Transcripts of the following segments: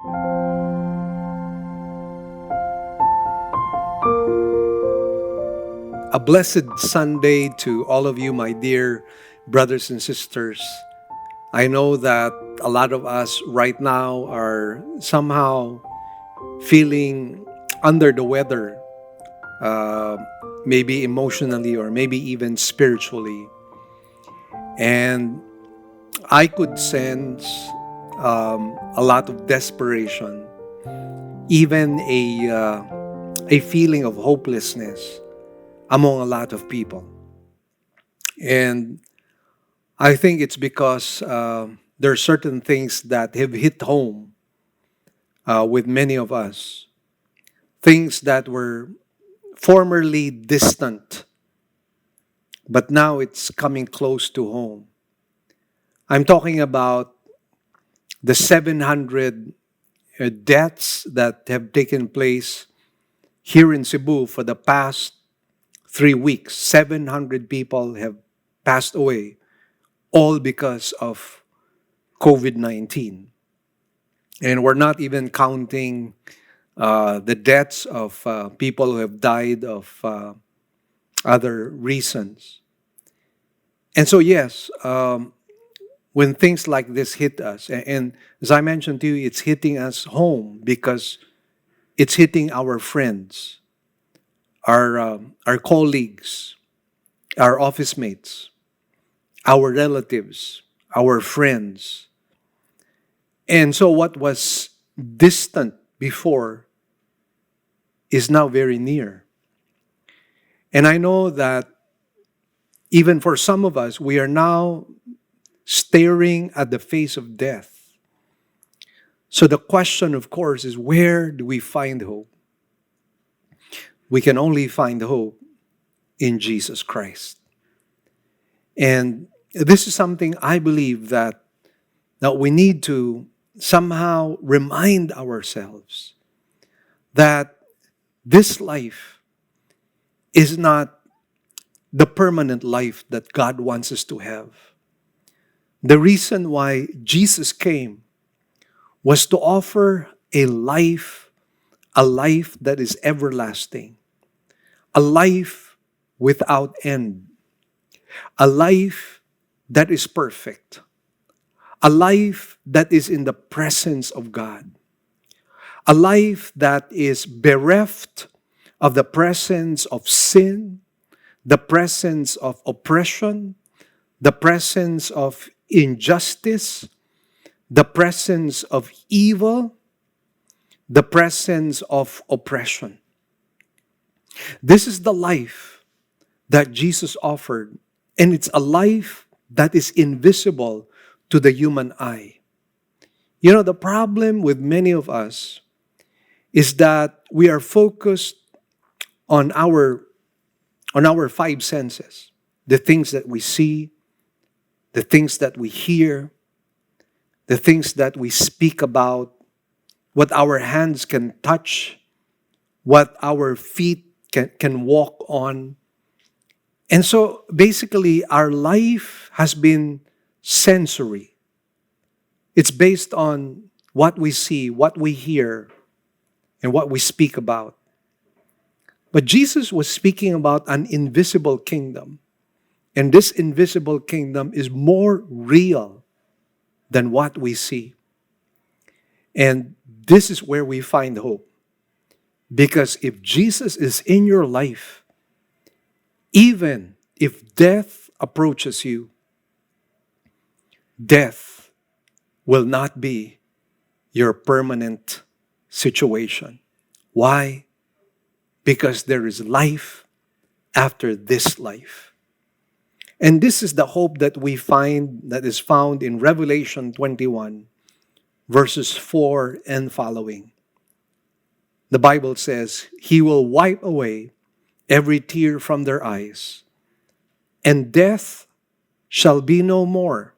A blessed Sunday to all of you, my dear brothers and sisters. I know that a lot of us right now are somehow feeling under the weather, uh, maybe emotionally or maybe even spiritually. And I could sense a lot of desperation, even a feeling of hopelessness among a lot of people. And I think it's because there are certain things that have hit home with many of us. Things that were formerly distant, but now it's coming close to home. I'm talking about the 700 deaths that have taken place here in Cebu for the past 3 weeks. 700 people have passed away, all because of COVID-19. And we're not even counting the deaths of people who have died of other reasons. And so, yes, when things like this hit us, and as I mentioned to you, it's hitting us home because it's hitting our friends, our colleagues, our office mates, our relatives, our friends. And so what was distant before is now very near. And I know that even for some of us, we are now staring at the face of death. So the question, of course, is where do we find hope? We can only find hope in Jesus Christ. And this is something I believe that we need to somehow remind ourselves that this life is not the permanent life that God wants us to have. The reason why Jesus came was to offer a life that is everlasting, a life without end, a life that is perfect, a life that is in the presence of God, a life that is bereft of the presence of sin, the presence of oppression, the presence of injustice, the presence of evil, the presence of oppression. This is the life that Jesus offered, and it's a life that is invisible to the human eye. You know, the problem with many of us is that we are focused on our five senses, the things that we see, the things that we hear, the things that we speak about, what our hands can touch, what our feet can walk on. And so basically, our life has been sensory. It's based on what we see, what we hear, and what we speak about. But Jesus was speaking about an invisible kingdom. And this invisible kingdom is more real than what we see. And this is where we find hope. Because if Jesus is in your life, even if death approaches you, death will not be your permanent situation. Why? Because there is life after this life. And this is the hope that we find, that is found in Revelation 21, verses 4 and following. The Bible says, He will wipe away every tear from their eyes, and death shall be no more.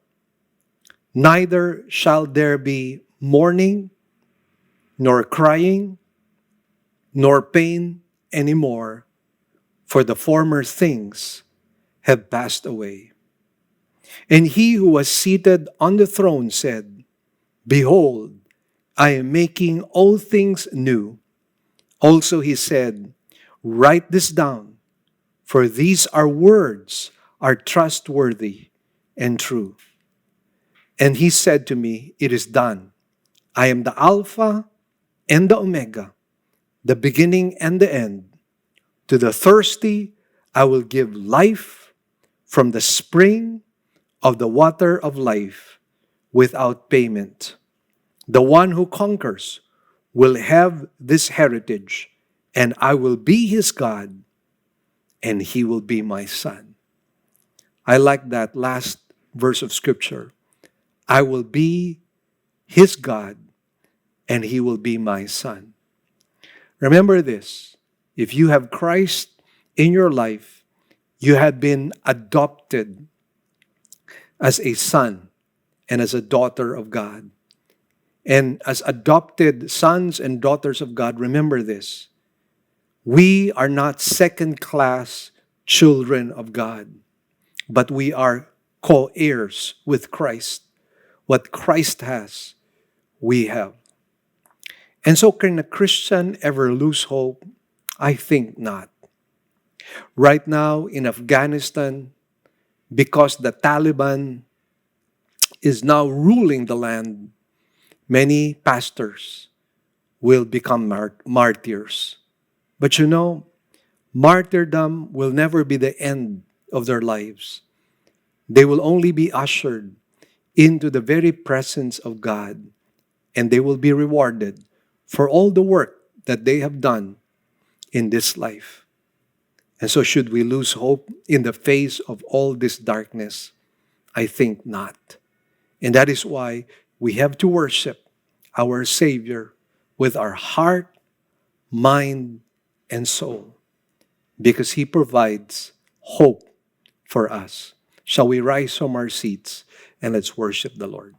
Neither shall there be mourning, nor crying, nor pain anymore, for the former things have passed away. And he who was seated on the throne said, Behold, I am making all things new. Also he said, write this down, for these are words are trustworthy and true. And he said to me, it is done. I am the Alpha and the Omega, the beginning and the end. To the thirsty, I will give life from the spring of the water of life without payment. The one who conquers will have this heritage, and I will be his God, and he will be my son. I like that last verse of scripture. I will be his God, and he will be my son. Remember this. If you have Christ in your life, you have been adopted as a son and as a daughter of God. And as adopted sons and daughters of God, remember this. We are not second-class children of God, but we are co-heirs with Christ. What Christ has, we have. And so can a Christian ever lose hope? I think not. Right now in Afghanistan, because the Taliban is now ruling the land, many pastors will become martyrs. But you know, martyrdom will never be the end of their lives. They will only be ushered into the very presence of God, and they will be rewarded for all the work that they have done in this life. And so should we lose hope in the face of all this darkness? I think not. And that is why we have to worship our Savior with our heart, mind, and soul, because He provides hope for us. Shall we rise from our seats and let's worship the Lord?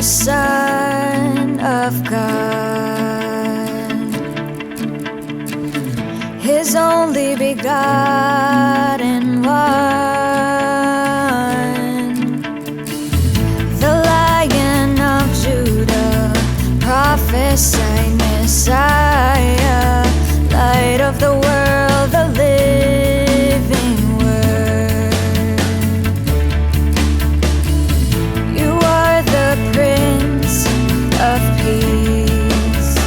Son of God, His only begotten one, the Lion of Judah, prophesied Messiah, light of the world, the living Word. You are the Prince of Peace,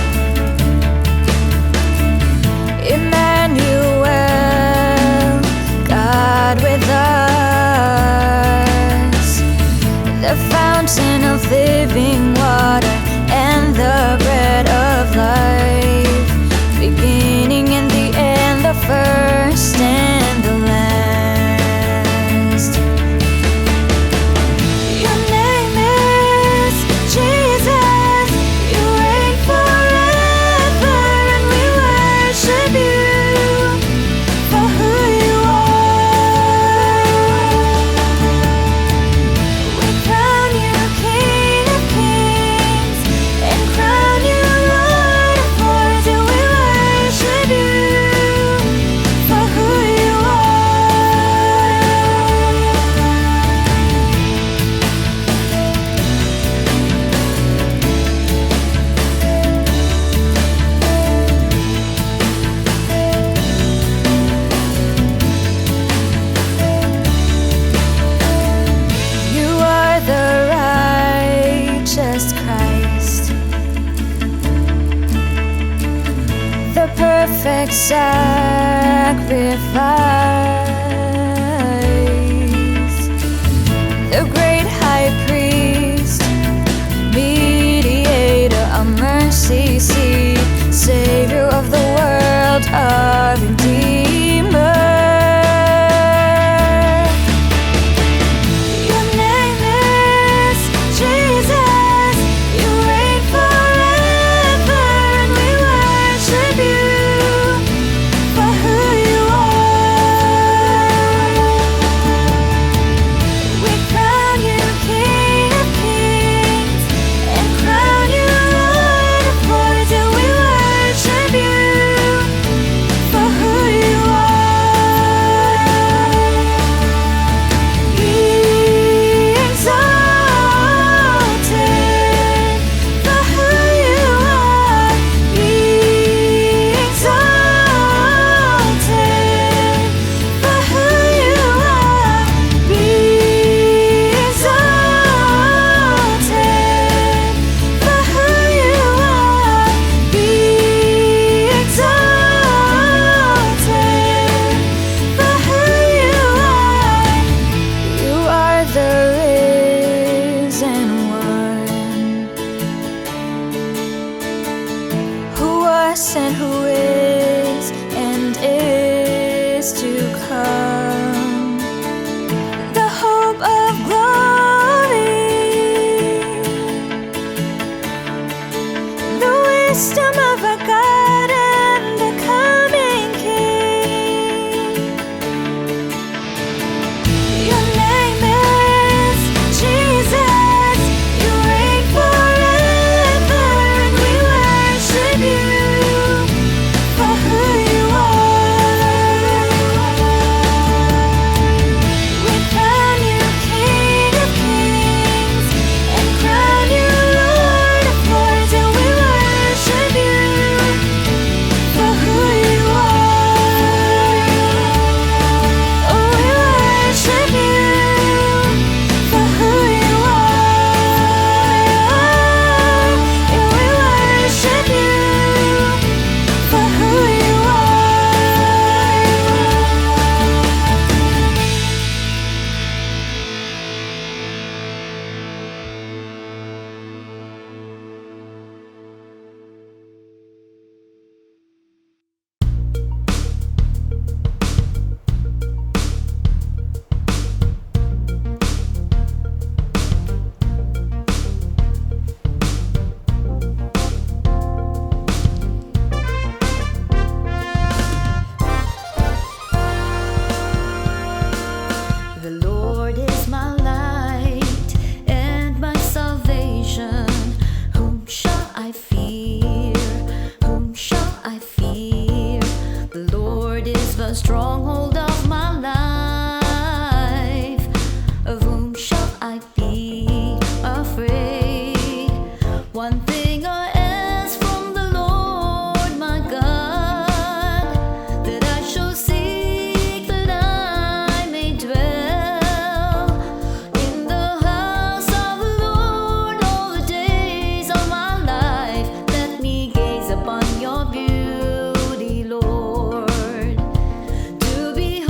Emmanuel, God with us, the fountain of living water and the bread of life, beginning and the end, the first and the last. Your name is Jesus, you reign forever, and we worship you for who you are. We crown you King of Kings and crown you Lord of Lords, and we worship you for who you You are the righteous Christ, the perfect sacrifice, the great high priest, mediator, a mercy seat, Savior of the world, our Redeemer. Your name is Jesus, you reign forever, and we worship you for who you are. the stronghold of my life. Of whom shall I be afraid? One thing I ask from the Lord my God, that I shall seek, that I may dwell in the house of the Lord all the days of my life. Let me gaze upon your beauty, Lord, to behold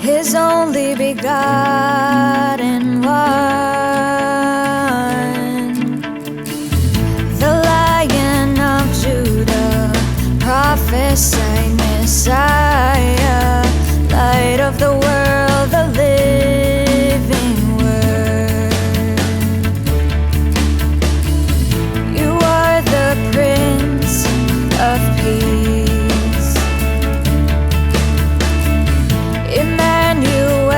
His only begotten one, the Lion of Judah, prophesied Messiah, light of the world, the living word. You are the Prince of Peace, Emmanuel,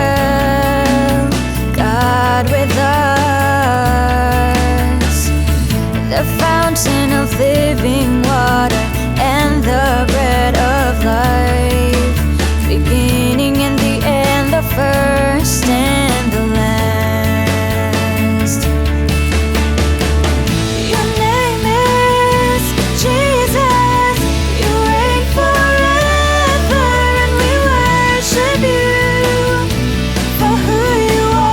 God with us, the fountain of living water and the bread of life, beginning and the end, the first and the last. Your name is Jesus, you reign forever, and we worship you for who you are.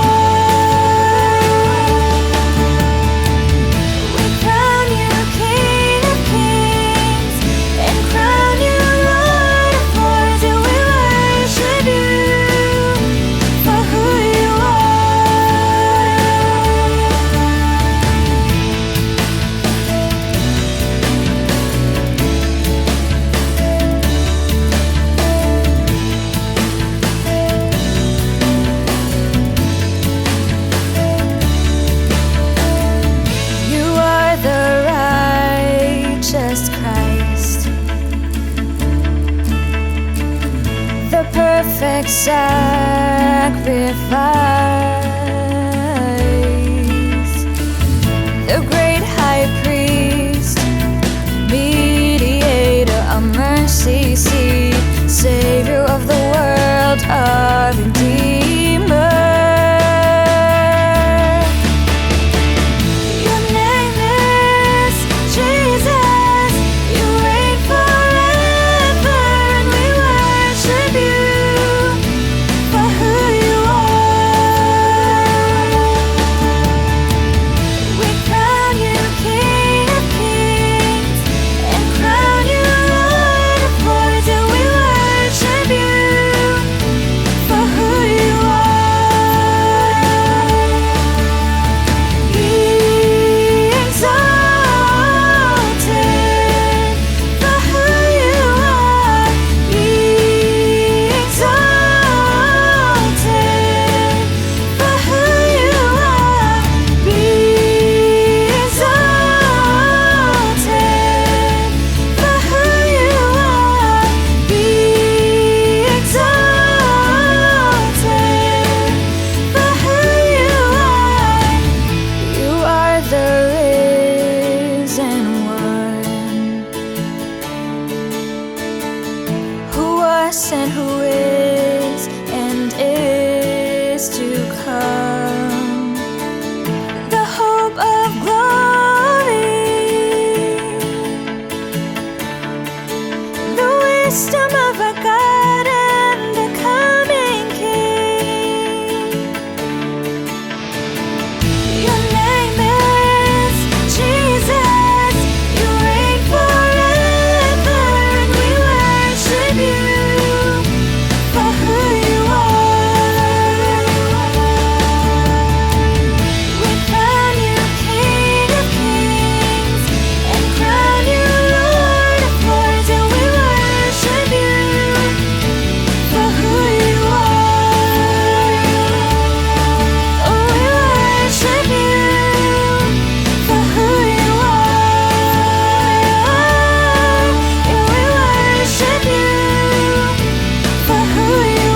We crown you King of Kings and crown you Lord of Lords, and we worship you for who you are. You are the righteous Christ, the perfect sacrifice, the great high priest, mediator, a mercy seat, savior of the world, our redeemer. Your name is Jesus, you reign forever, and we worship you for who you are. We crown you King of Kings and crown you Lord of Lords, and we worship you for who you are. Be exalted for who you are. Be exalted for who you are. Be exalted for who you are. Be exalted for who you are. You are the risen one, who was and who is and is to come, the hope of glory, the wisdom of our God and the coming King. Your name is Jesus, you reign forever, and we worship you for who you are. We crown you King of Kings and crown you Lord of Lords, and we worship you for who you are. Oh, we worship you for who you are. And we worship you for who you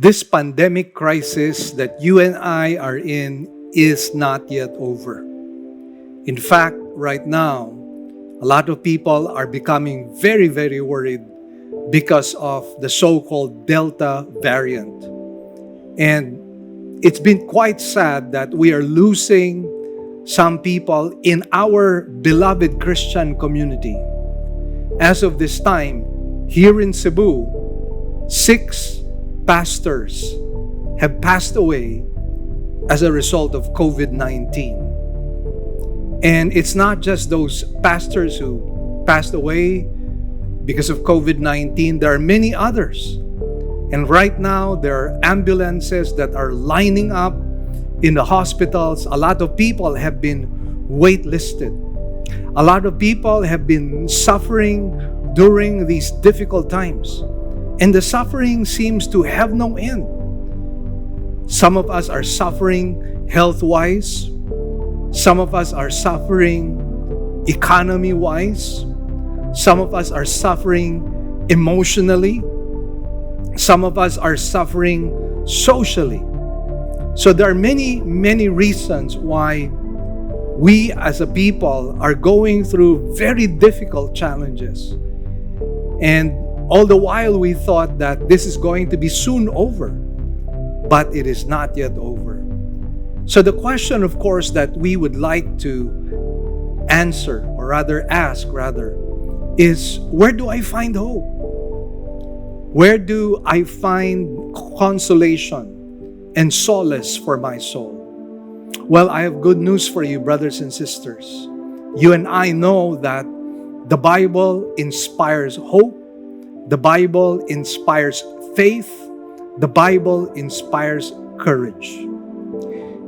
This pandemic crisis that you and I are in is not yet over. In fact, right now, a lot of people are becoming very, very worried because of the so-called Delta variant. And it's been quite sad that we are losing some people in our beloved Christian community. As of this time, here in Cebu, 6 pastors have passed away as a result of COVID-19. And it's not just those pastors who passed away because of COVID-19. There are many others. And right now, there are ambulances that are lining up in the hospitals. A lot of people have been waitlisted. A lot of people have been suffering during these difficult times. And the suffering seems to have no end. Some of us are suffering health-wise. Some of us are suffering economy-wise. Some of us are suffering emotionally. Some of us are suffering socially. So there are many, many reasons why we as a people are going through very difficult challenges. And all the while we thought that this is going to be soon over, but it is not yet over. So the question, of course, that we would like to answer, or rather ask, is where do I find hope? Where do I find consolation and solace for my soul? Well, I have good news for you, brothers and sisters. You and I know that the Bible inspires hope. The Bible inspires faith. The Bible inspires courage.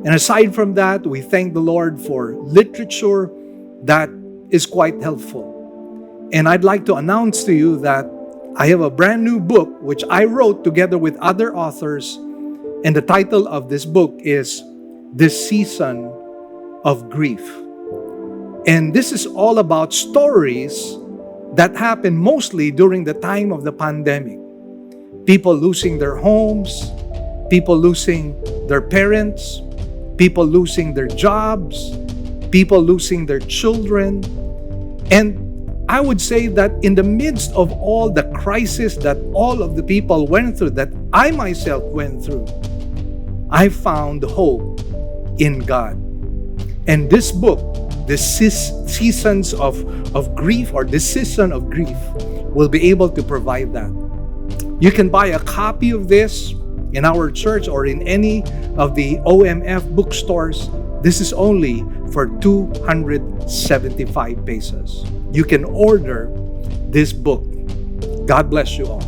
And aside from that, we thank the Lord for literature that is quite helpful. And I'd like to announce to you that I have a brand new book which I wrote together with other authors. And the title of this book is This Season of Grief. And this is all about stories that happened mostly during the time of the pandemic. People losing their homes, people losing their parents, people losing their jobs, people losing their children. And I would say that in the midst of all the crisis that all of the people went through, that I myself went through, I found hope in God. And this book, the seasons of grief, or this season of grief, will be able to provide that. You can buy a copy of this in our church or in any of the OMF bookstores. This is only for 275 pesos. You can order this book. God bless you all.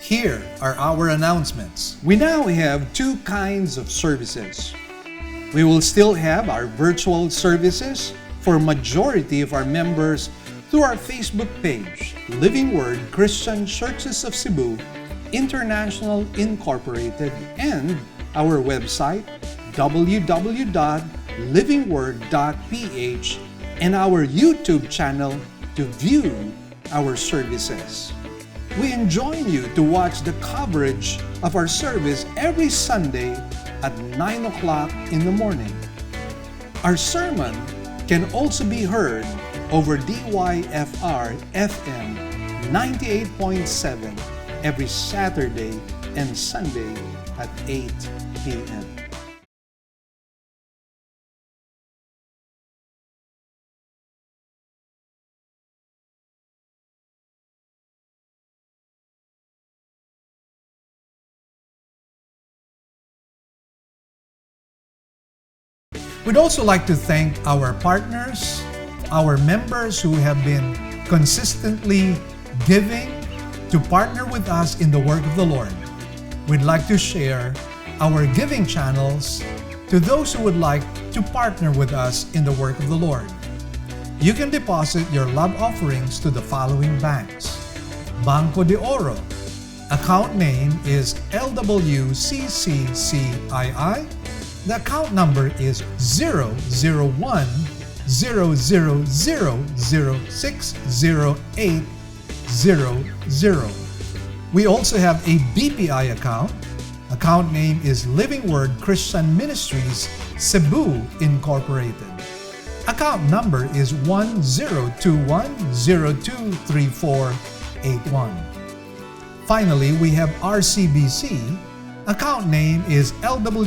Here are our announcements. We now have 2 kinds of services. We will still have our virtual services for majority of our members through our Facebook page, Living Word Christian Churches of Cebu, International Incorporated, and our website, www.livingword.ph, and our YouTube channel to view our services. We enjoin you to watch the coverage of our service every Sunday at 9 o'clock in the morning. Our sermon can also be heard over DYFR FM 98.7 every Saturday and Sunday at at 8 p.m. We'd also like to thank our partners, our members who have been consistently giving to partner with us in the work of the Lord. We'd like to share our giving channels to those who would like to partner with us in the work of the Lord. You can deposit your love offerings to the following banks. Banco de Oro. Account name is LWCCCII. The account number is 001-000-60800. We also have a BPI account. Account name is Living Word Christian Ministries, Cebu Incorporated. Account number is 1021023481. Finally, we have RCBC. Account name is LWCCCII.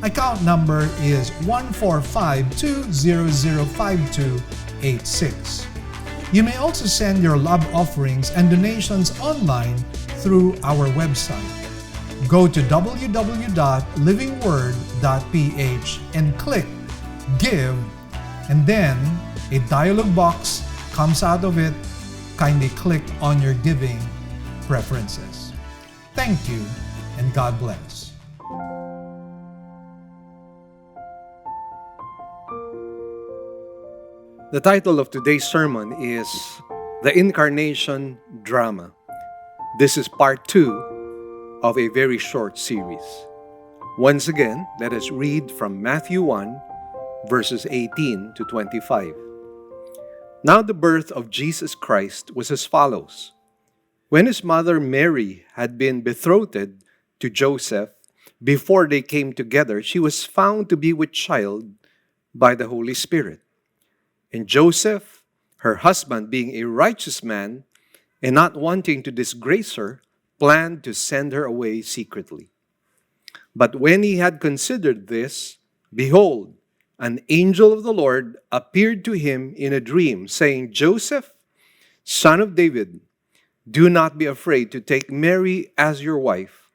Account number is 14520052886. You may also send your love offerings and donations online through our website. Go to www.livingword.ph and click Give, and then a dialog box comes out of it. Kindly click on your giving preferences. Thank you, and God bless. The title of today's sermon is The Incarnation Drama. This is part 2 of a very short series. Once again, let us read from Matthew 1, verses 18 to 25. Now the birth of Jesus Christ was as follows. When his mother Mary had been betrothed to Joseph, before they came together, she was found to be with child by the Holy Spirit. And Joseph, her husband, being a righteous man, and not wanting to disgrace her, planned to send her away secretly. But when he had considered this, behold, an angel of the Lord appeared to him in a dream, saying, Joseph, son of David, do not be afraid to take Mary as your wife,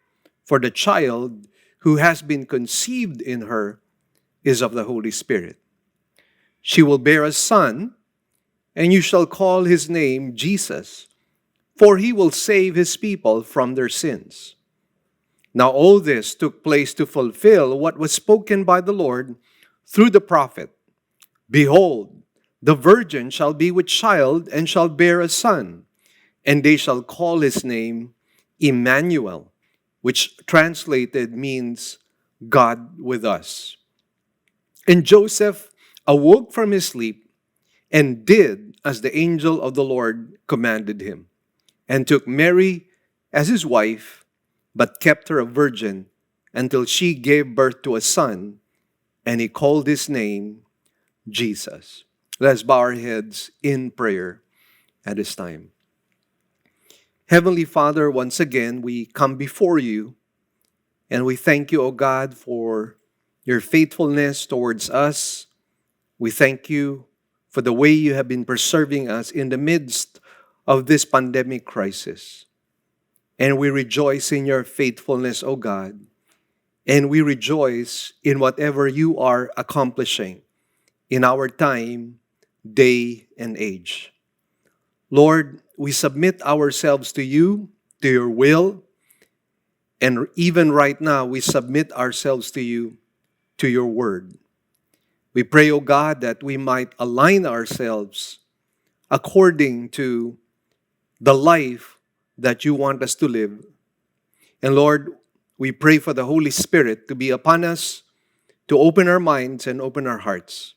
for the child who has been conceived in her is of the Holy Spirit. She will bear a son, and you shall call his name Jesus, for he will save his people from their sins. Now all this took place to fulfill what was spoken by the Lord through the prophet. Behold, the virgin shall be with child and shall bear a son, and they shall call his name Emmanuel, which translated means God with us. And Joseph awoke from his sleep and did as the angel of the Lord commanded him, and took Mary as his wife, but kept her a virgin until she gave birth to a son, and he called his name Jesus. Let's bow our heads in prayer at this time. Heavenly Father, once again, we come before you, and we thank you, O God, for your faithfulness towards us. We thank you for the way you have been preserving us in the midst of this pandemic crisis. And we rejoice in your faithfulness, O God, and we rejoice in whatever you are accomplishing in our time, day, and age. Lord, we submit ourselves to you, to your will, and even right now, we submit ourselves to you, to your word. We pray, O God, that we might align ourselves according to the life that you want us to live. And Lord, we pray for the Holy Spirit to be upon us, to open our minds and open our hearts.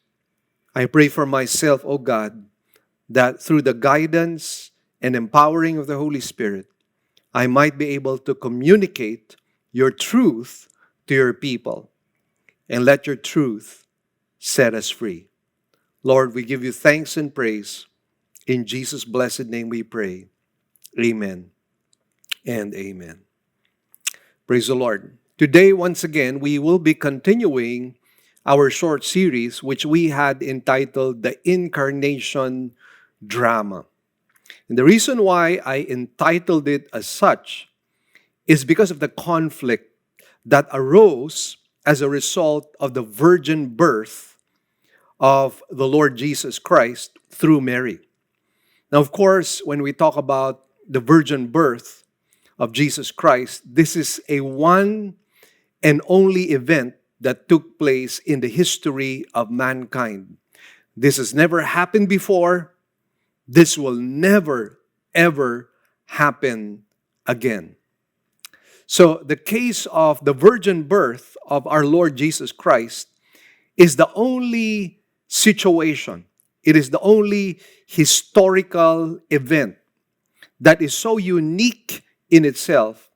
I pray for myself, O God, that through the guidance and empowering of the Holy Spirit, I might be able to communicate your truth to your people, and let your truth set us free. Lord, we give you thanks and praise. In Jesus' blessed name we pray. Amen and amen. Praise the Lord. Today, once again, we will be continuing our short series, which we had entitled The Incarnation Drama. And the reason why I entitled it as such is because of the conflict that arose as a result of the virgin birth of the Lord Jesus Christ through Mary. Now, of course, when we talk about the virgin birth of Jesus Christ, this is a one and only event that took place in the history of mankind. This has never happened before. This will never, ever happen again. So the case of the virgin birth of our Lord Jesus Christ is the only situation, it is the only historical event that is so unique in itself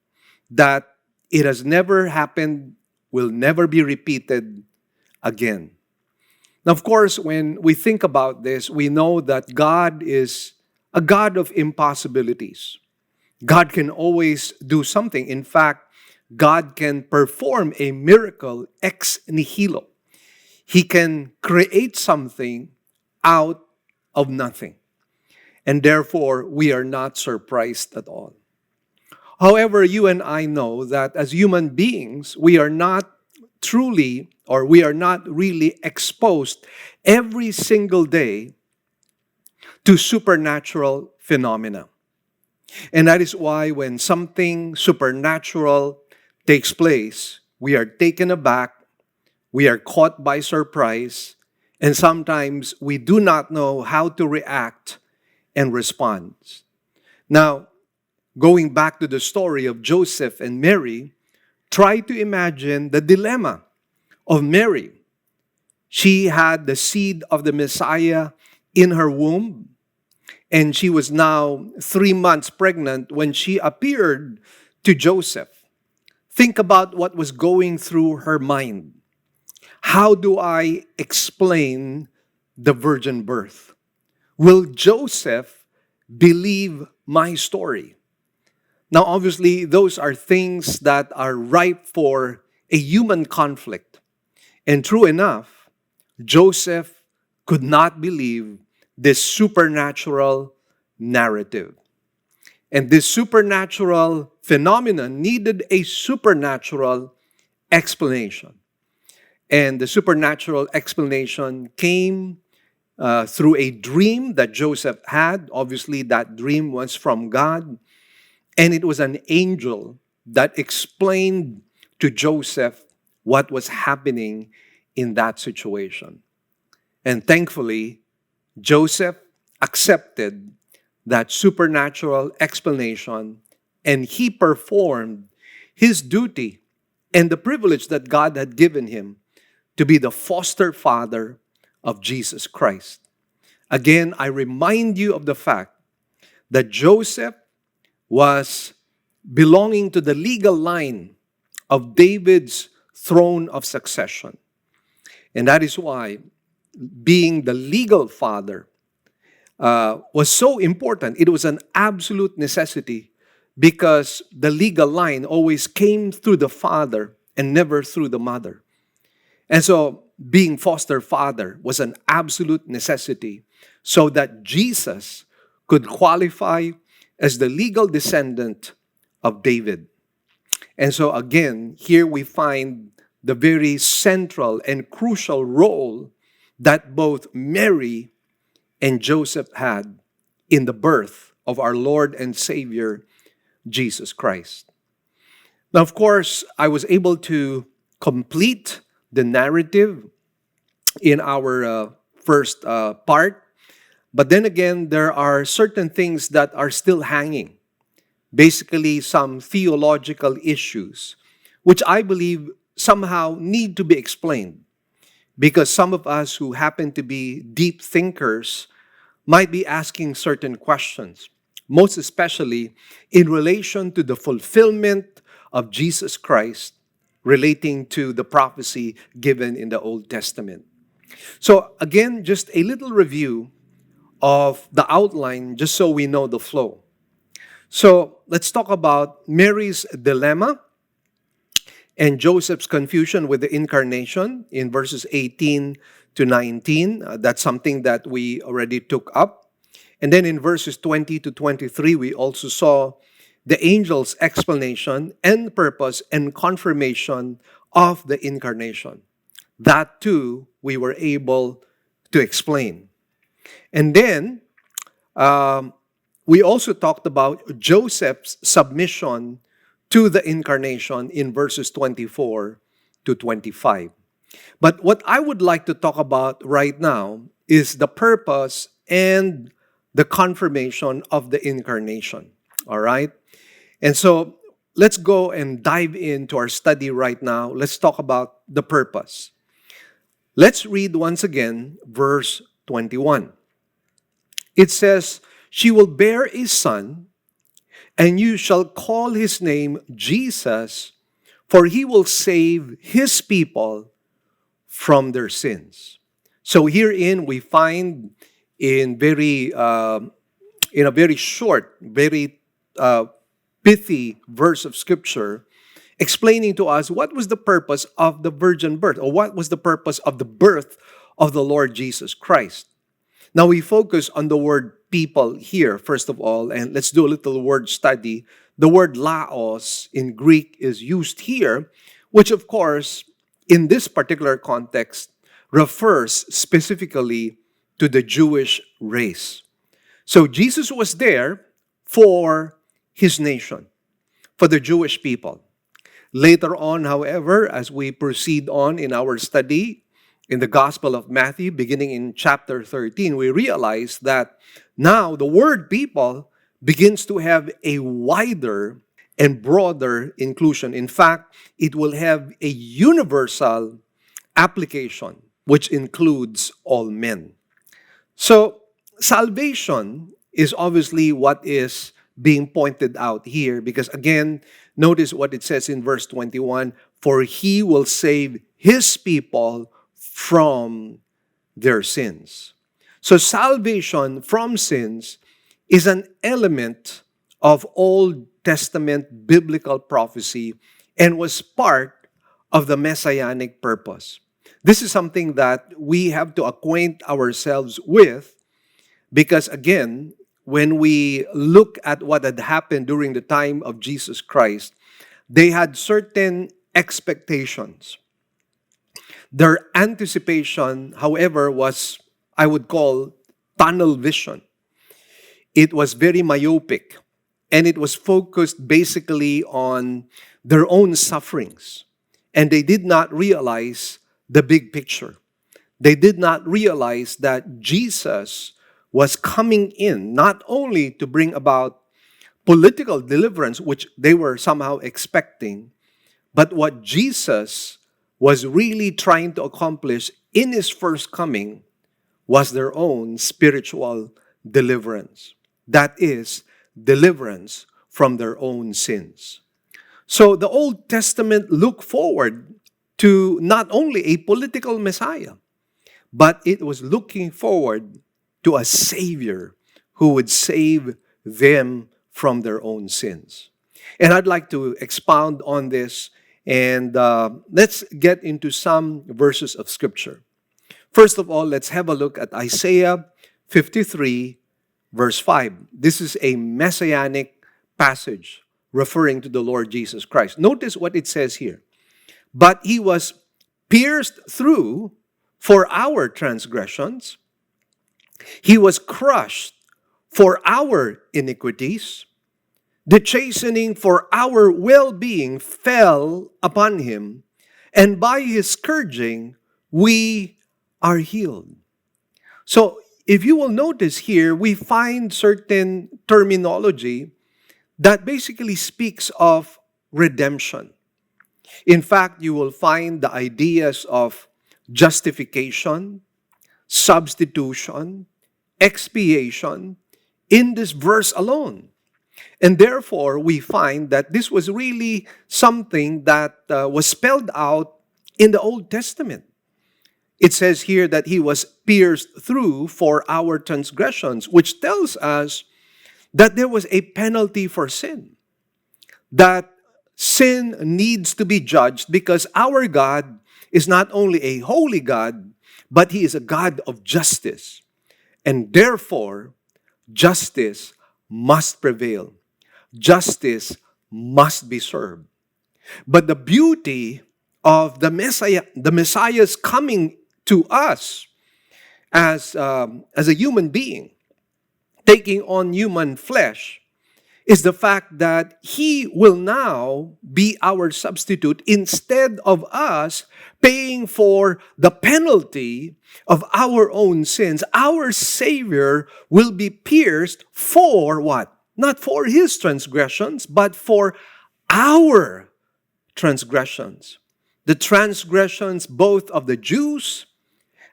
that it has never happened, will never be repeated again. Now, of course, when we think about this, we know that God is a God of impossibilities. God can always do something. In fact, God can perform a miracle ex nihilo. He can create something out of nothing. And therefore, we are not surprised at all. However, you and I know that as human beings, we are not truly, or we are not really exposed every single day to supernatural phenomena. And that is why when something supernatural takes place, we are taken aback, we are caught by surprise, and sometimes we do not know how to react and respond. Now, going back to the story of Joseph and Mary, try to imagine the dilemma of Mary. She had the seed of the Messiah in her womb, and she was now 3 months pregnant when she appeared to Joseph. Think about what was going through her mind. How do I explain the virgin birth? Will Joseph believe my story? Now, obviously, those are things that are ripe for a human conflict. And true enough, Joseph could not believe this supernatural narrative. And this supernatural phenomenon needed a supernatural explanation. And the supernatural explanation came through a dream that Joseph had. Obviously, that dream was from God. And it was an angel that explained to Joseph what was happening in that situation. And thankfully, Joseph accepted that supernatural explanation, and he performed his duty and the privilege that God had given him to be the foster father of Jesus Christ. Again, I remind you of the fact that Joseph was belonging to the legal line of David's throne of succession. And that is why being the legal father was so important. It was an absolute necessity because the legal line always came through the father and never through the mother. And so being foster father was an absolute necessity so that Jesus could qualify as the legal descendant of David. And so again, here we find the very central and crucial role that both Mary and Joseph had in the birth of our Lord and Savior, Jesus Christ. Now, of course, I was able to complete the narrative in our first part. But then again, there are certain things that are still hanging. Basically, some theological issues, which I believe somehow need to be explained. Because some of us who happen to be deep thinkers might be asking certain questions, most especially in relation to the fulfillment of Jesus Christ relating to the prophecy given in the Old Testament. So again, just a little review of the outline just so we know the flow. So let's talk about Mary's dilemma and Joseph's confusion with the incarnation in verses 18 to 19. That's something that we already took up. And then in verses 20 to 23, we also saw the angel's explanation and purpose and confirmation of the incarnation. That too, we were able to explain. And then we also talked about Joseph's submission to the incarnation in verses 24 to 25. But what I would like to talk about right now is the purpose and the confirmation of the incarnation. All right? And so let's go and dive into our study right now. Let's talk about the purpose. Let's read once again verse 21. It says, "She will bear a son, and you shall call his name Jesus, for he will save his people from their sins." So herein we find in a very short, very pithy verse of Scripture, explaining to us what was the purpose of the virgin birth, or what was the purpose of the birth of the Lord Jesus Christ. Now we focus on the word people here, first of all, and let's do a little word study. The word laos in Greek is used here, which of course, in this particular context, refers specifically to the Jewish race. So Jesus was there for his nation, for the Jewish people. Later on, however, as we proceed on in our study in the Gospel of Matthew, beginning in chapter 13, we realize that now the word people begins to have a wider and broader inclusion. In fact, it will have a universal application, which includes all men. So, salvation is obviously what is being pointed out here, because again, notice what it says in verse 21, "For he will save his people from their sins." So salvation from sins is an element of Old Testament biblical prophecy and was part of the messianic purpose. This is something that we have to acquaint ourselves with because, again, when we look at what had happened during the time of Jesus Christ, they had certain expectations. Their anticipation, however, was, I would call, tunnel vision. It was very myopic, and it was focused basically on their own sufferings. And they did not realize the big picture. They did not realize that Jesus was coming in not only to bring about political deliverance, which they were somehow expecting, but what Jesus was really trying to accomplish in his first coming was their own spiritual deliverance. That is, deliverance from their own sins. So the Old Testament looked forward to not only a political Messiah, but it was looking forward to a Savior who would save them from their own sins. And I'd like to expound on this, and let's get into some verses of Scripture. First of all, let's have a look at Isaiah 53, verse 5. This is a messianic passage referring to the Lord Jesus Christ. Notice what it says here. "But he was pierced through for our transgressions. He was crushed for our iniquities. The chastening for our well-being fell upon him, and by his scourging we are healed." So, if you will notice here, we find certain terminology that basically speaks of redemption. In fact, you will find the ideas of justification, substitution, expiation in this verse alone. And therefore, we find that this was really something that was spelled out in the Old Testament. It says here that he was pierced through for our transgressions, which tells us that there was a penalty for sin. That sin needs to be judged because our God is not only a holy God, but He is a God of justice. And therefore, justice must prevail. Justice must be served. But the beauty of the Messiah's coming to us as a human being, taking on human flesh, is the fact that He will now be our substitute instead of us paying for the penalty of our own sins. Our Savior will be pierced for what? Not for His transgressions, but for our transgressions. The transgressions both of the Jews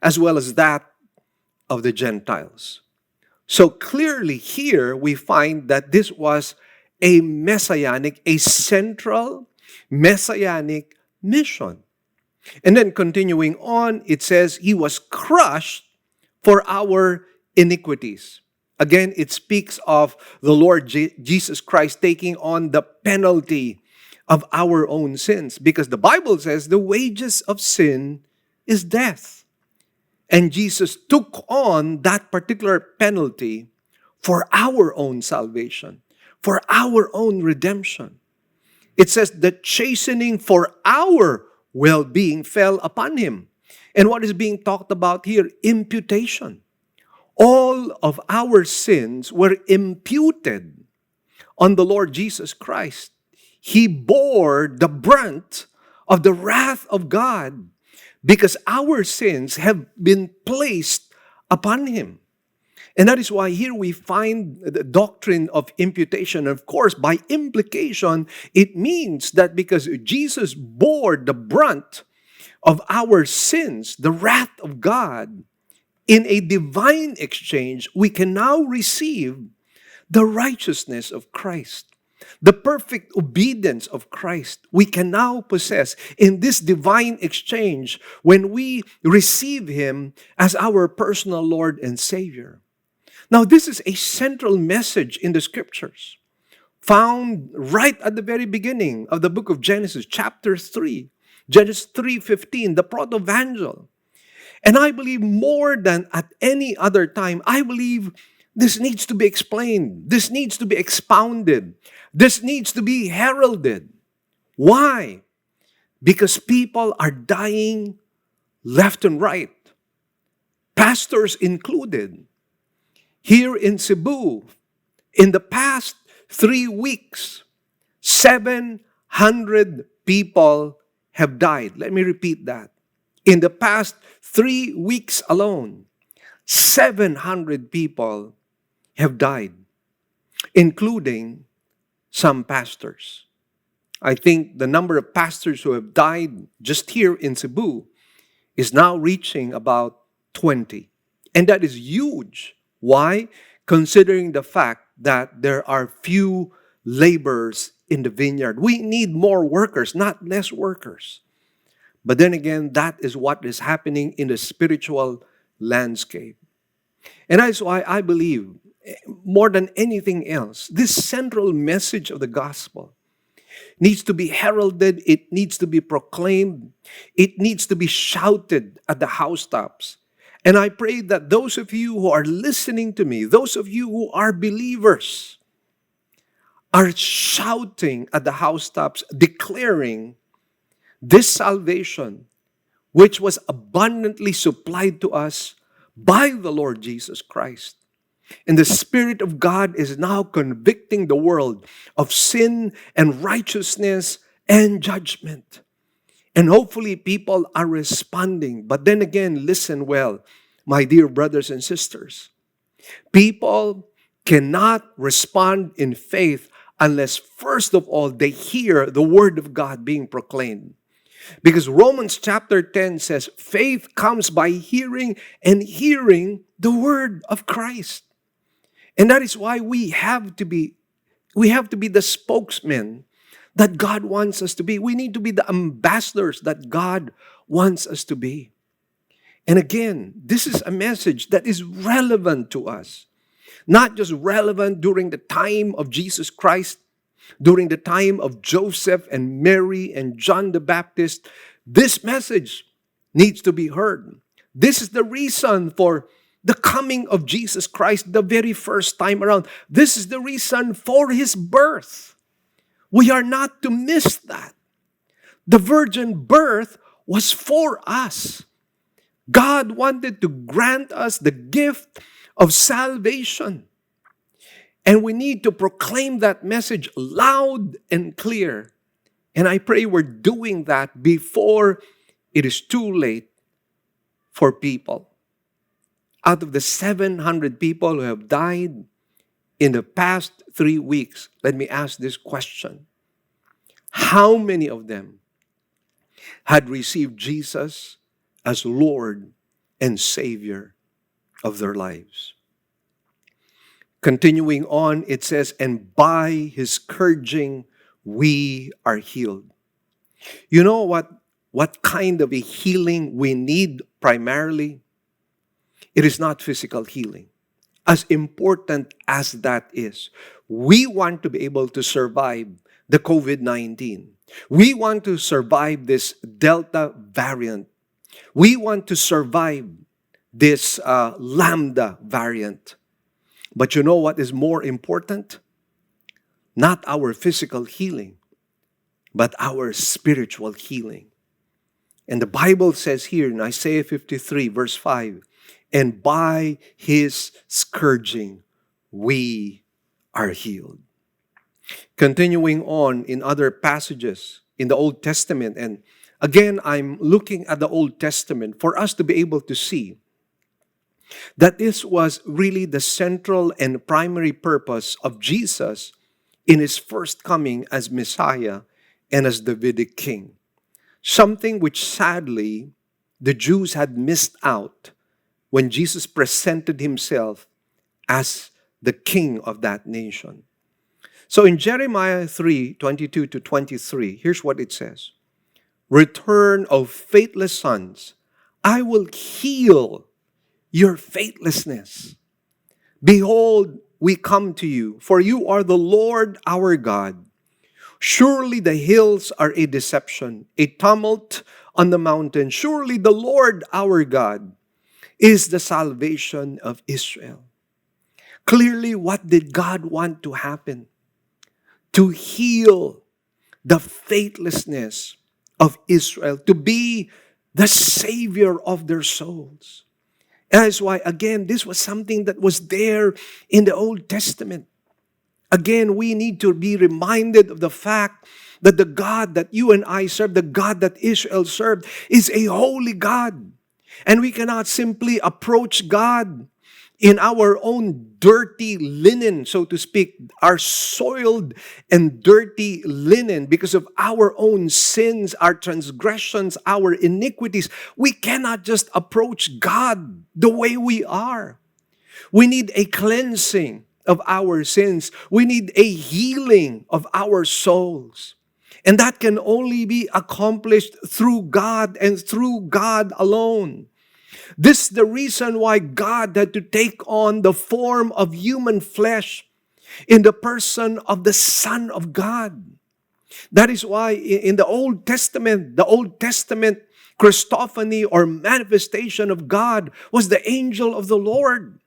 as well as that of the Gentiles. So clearly here we find that this was a central messianic mission. And then continuing on, it says, He was crushed for our iniquities. Again, it speaks of the Lord Jesus Christ taking on the penalty of our own sins. Because the Bible says the wages of sin is death. And Jesus took on that particular penalty for our own salvation, for our own redemption. It says the chastening for our well-being fell upon Him. And what is being talked about here? Imputation. All of our sins were imputed on the Lord Jesus Christ. He bore the brunt of the wrath of God because our sins have been placed upon Him. And that is why here we find the doctrine of imputation. Of course, by implication, it means that because Jesus bore the brunt of our sins, the wrath of God, in a divine exchange, we can now receive the righteousness of Christ. The perfect obedience of Christ we can now possess in this divine exchange when we receive Him as our personal Lord and Savior. Now, this is a central message in the Scriptures, found right at the very beginning of the book of Genesis, chapter 3, Genesis 3:15, the proto-evangel. And I believe more than at any other time, I believe this needs to be explained. This needs to be expounded. This needs to be heralded. Why? Because people are dying left and right, pastors included. Here in Cebu, in the past 3 weeks, 700 people have died. Let me repeat that. In the past 3 weeks alone, 700 people have died, including some pastors. I think the number of pastors who have died just here in Cebu is now reaching about 20. And that is huge. Why? Considering the fact that there are few laborers in the vineyard. We need more workers, not less workers. But then again, that is what is happening in the spiritual landscape. And that's why I believe, more than anything else, this central message of the gospel needs to be heralded, it needs to be proclaimed, it needs to be shouted at the housetops. And I pray that those of you who are listening to me, those of you who are believers, are shouting at the housetops, declaring this salvation, which was abundantly supplied to us by the Lord Jesus Christ. And the Spirit of God is now convicting the world of sin and righteousness and judgment. And hopefully people are responding. But then again, listen well, my dear brothers and sisters. People cannot respond in faith unless first of all they hear the Word of God being proclaimed. Because Romans chapter 10 says, faith comes by hearing and hearing the Word of Christ. And that is why we have to be the spokesmen that God wants us to be. We need to be the ambassadors that God wants us to be. And again, this is a message that is relevant to us. Not just relevant during the time of Jesus Christ, During the time of Joseph and Mary and John the Baptist, this message needs to be heard. This is the reason for the coming of Jesus Christ the very first time around. This is the reason for his birth. We are not to miss that. The virgin birth was for us. God wanted to grant us the gift of salvation. And we need to proclaim that message loud and clear. And I pray we're doing that before it is too late for people. Out of the 700 people who have died in the past 3 weeks, let me ask this question. How many of them had received Jesus as Lord and Savior of their lives? Continuing on, it says, and by his scourging, we are healed. You know what kind of a healing we need primarily? It is not physical healing. As important as that is, we want to be able to survive the COVID-19. We want to survive this Delta variant. We want to survive this Lambda variant. But you know what is more important? Not our physical healing, but our spiritual healing. And the Bible says here in Isaiah 53, verse 5, and by his scourging, we are healed. Continuing on in other passages in the Old Testament, and again, I'm looking at the Old Testament for us to be able to see that this was really the central and primary purpose of Jesus in his first coming as Messiah and as Davidic king. Something which sadly the Jews had missed out when Jesus presented himself as the king of that nation. So in Jeremiah 3:22-23, here's what it says. Return, O faithless sons, I will heal your faithlessness. Behold, we come to you, for you are the Lord our God. Surely the hills are a deception, a tumult on the mountain. Surely the Lord our God is the salvation of Israel. Clearly, what did God want to happen? To heal the faithlessness of Israel, to be the Savior of their souls. And that's why, again, this was something that was there in the Old Testament. Again, we need to be reminded of the fact that the God that you and I serve, the God that Israel served, is a holy God. And we cannot simply approach God in our own dirty linen, so to speak, our soiled and dirty linen because of our own sins, our transgressions, our iniquities. We cannot just approach God the way we are. We need a cleansing of our sins. We need a healing of our souls. And that can only be accomplished through God and through God alone. This is the reason why God had to take on the form of human flesh in the person of the Son of God. That is why in the Old Testament Christophany or manifestation of God was the angel of the Lord.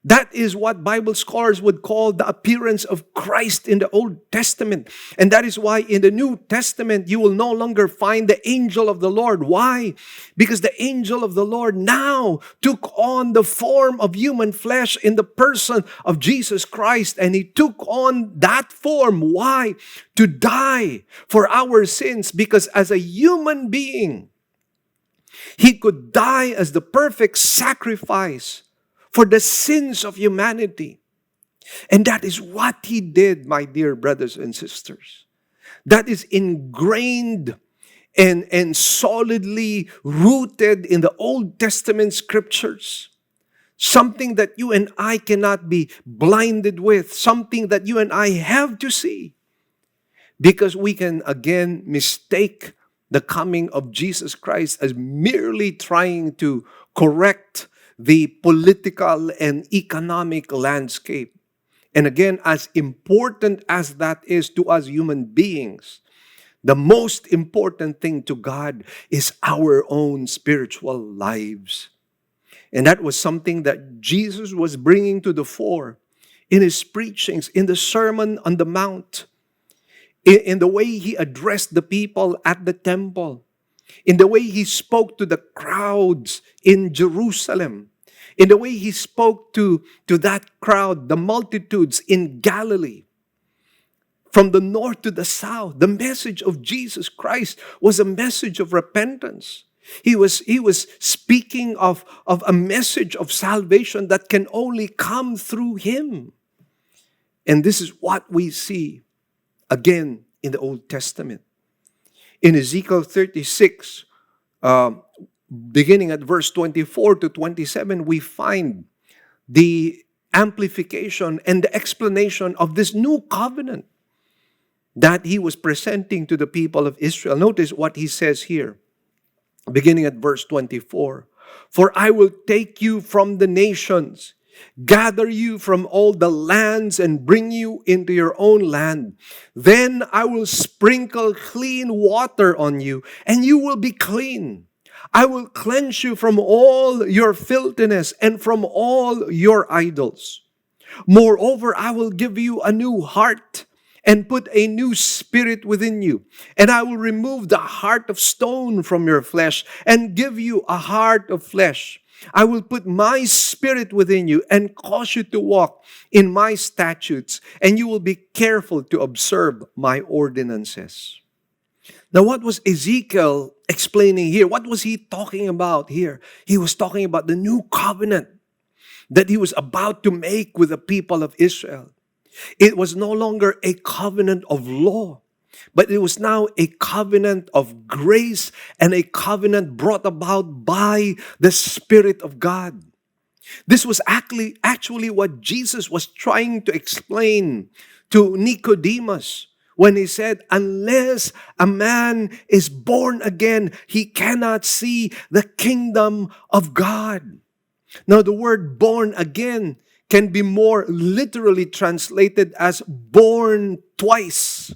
That is what Bible scholars would call the appearance of Christ in the Old Testament. And that is why in the New Testament, you will no longer find the angel of the Lord. Why? Because the angel of the Lord now took on the form of human flesh in the person of Jesus Christ. And he took on that form. Why? To die for our sins. Because as a human being, he could die as the perfect sacrifice for the sins of humanity. And that is what he did, my dear brothers and sisters. That is ingrained and solidly rooted in the Old Testament scriptures. Something that you and I cannot be blinded with. Something that you and I have to see. Because we can again mistake the coming of Jesus Christ as merely trying to correct the political and economic landscape. And again, as important as that is to us human beings, the most important thing to God is our own spiritual lives. And that was something that Jesus was bringing to the fore in his preachings, in the Sermon on the Mount, in the way he addressed the people at the temple, in the way he spoke to the crowds in Jerusalem, in the way he spoke to that crowd, the multitudes in Galilee. From the north to the south, the message of Jesus Christ was a message of repentance. He was speaking of a message of salvation that can only come through him. And this is what we see again in the Old Testament. In Ezekiel 36, beginning at verse 24 to 27, we find the amplification and the explanation of this new covenant that he was presenting to the people of Israel. Notice what he says here, beginning at verse 24. For I will take you from the nations, gather you from all the lands, and bring you into your own land. Then I will sprinkle clean water on you, and you will be clean. I will cleanse you from all your filthiness and from all your idols. Moreover, I will give you a new heart and put a new spirit within you. And I will remove the heart of stone from your flesh and give you a heart of flesh. I will put my spirit within you and cause you to walk in my statutes, and you will be careful to observe my ordinances. Now, what was Ezekiel explaining here? What was he talking about here? He was talking about the new covenant that he was about to make with the people of Israel. It was no longer a covenant of law, but it was now a covenant of grace and a covenant brought about by the Spirit of God. This was actually what Jesus was trying to explain to Nicodemus when he said, unless a man is born again, he cannot see the kingdom of God. Now, the word born again can be more literally translated as born twice.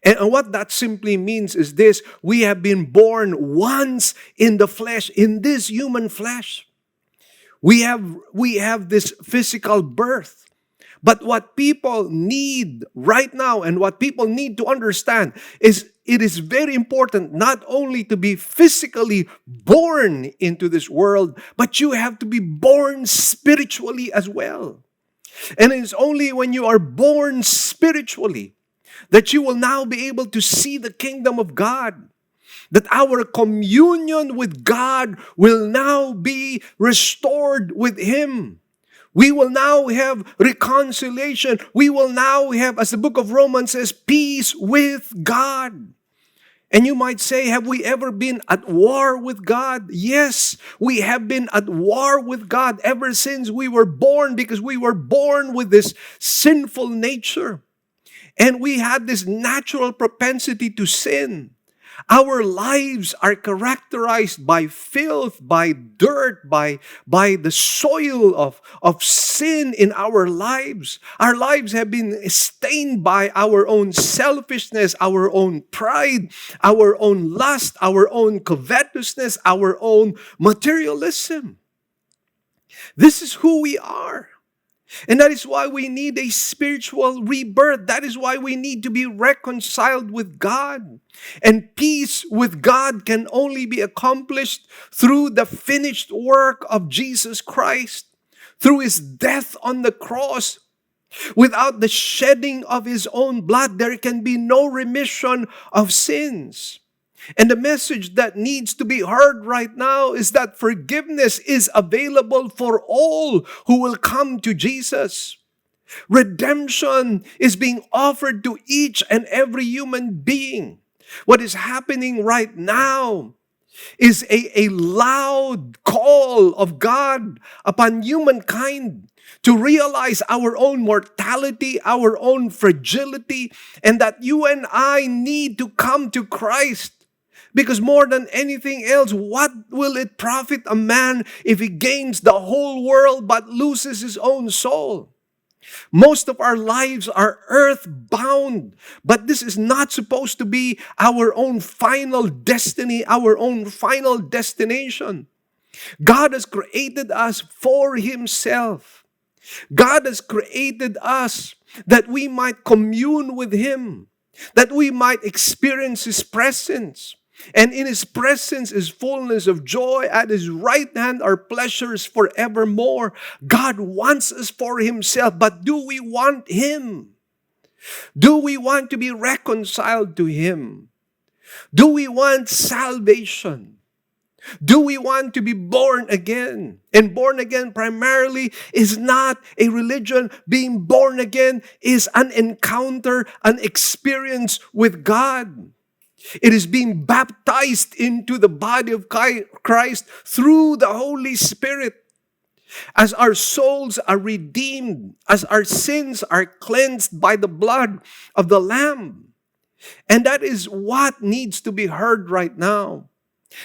And what that simply means is this: we have been born once in the flesh, in this human flesh. We have this physical birth. But what people need right now and what people need to understand is it is very important not only to be physically born into this world, but you have to be born spiritually as well. And it's only when you are born spiritually that you will now be able to see the kingdom of God, that our communion with God will now be restored with Him. We will now have reconciliation. We will now have, as the book of Romans says, peace with God. And you might say, have we ever been at war with God? Yes, we have been at war with God ever since we were born, because we were born with this sinful nature. And we had this natural propensity to sin. Our lives are characterized by filth, by dirt, by the soil of sin in our lives. Our lives have been stained by our own selfishness, our own pride, our own lust, our own covetousness, our own materialism. This is who we are. And that is why we need a spiritual rebirth. That is why we need to be reconciled with God. And peace with God can only be accomplished through the finished work of Jesus Christ, through His death on the cross. Without the shedding of His own blood, there can be no remission of sins. And the message that needs to be heard right now is that forgiveness is available for all who will come to Jesus. Redemption is being offered to each and every human being. What is happening right now is a loud call of God upon humankind to realize our own mortality, our own fragility, and that you and I need to come to Christ. Because more than anything else, what will it profit a man if he gains the whole world but loses his own soul? Most of our lives are earthbound, but this is not supposed to be our own final destiny, our own final destination. God has created us for Himself. God has created us that we might commune with Him, that we might experience His presence. And in His presence is fullness of joy. At His right hand are pleasures forevermore. God wants us for Himself, but do we want Him? Do we want to be reconciled to Him? Do we want salvation? Do we want to be born again? And born again primarily is not a religion. Being born again is an encounter, an experience with God. It is being baptized into the body of Christ through the Holy Spirit. As our souls are redeemed, as our sins are cleansed by the blood of the Lamb. And that is what needs to be heard right now.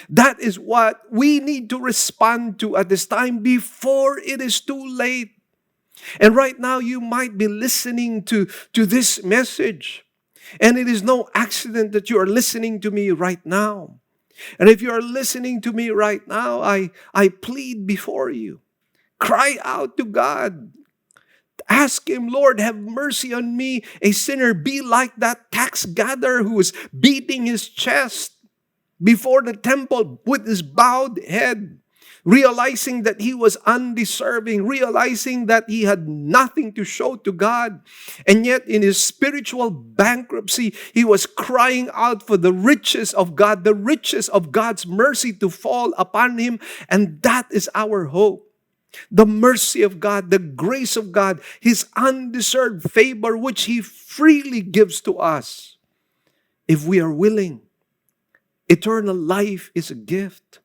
That is what we need to respond to at this time before it is too late. And right now you might be listening to this message. And it is no accident that you are listening to me right now. And if you are listening to me right now, I plead before you. Cry out to God. Ask Him, Lord, have mercy on me, a sinner. Be like that tax gatherer who was beating his chest before the temple with his bowed head, realizing that he was undeserving, realizing that he had nothing to show to God. And yet in his spiritual bankruptcy, he was crying out for the riches of God, the riches of God's mercy to fall upon him. And that is our hope. The mercy of God, the grace of God, His undeserved favor, which He freely gives to us if we are willing. Eternal life is a gift.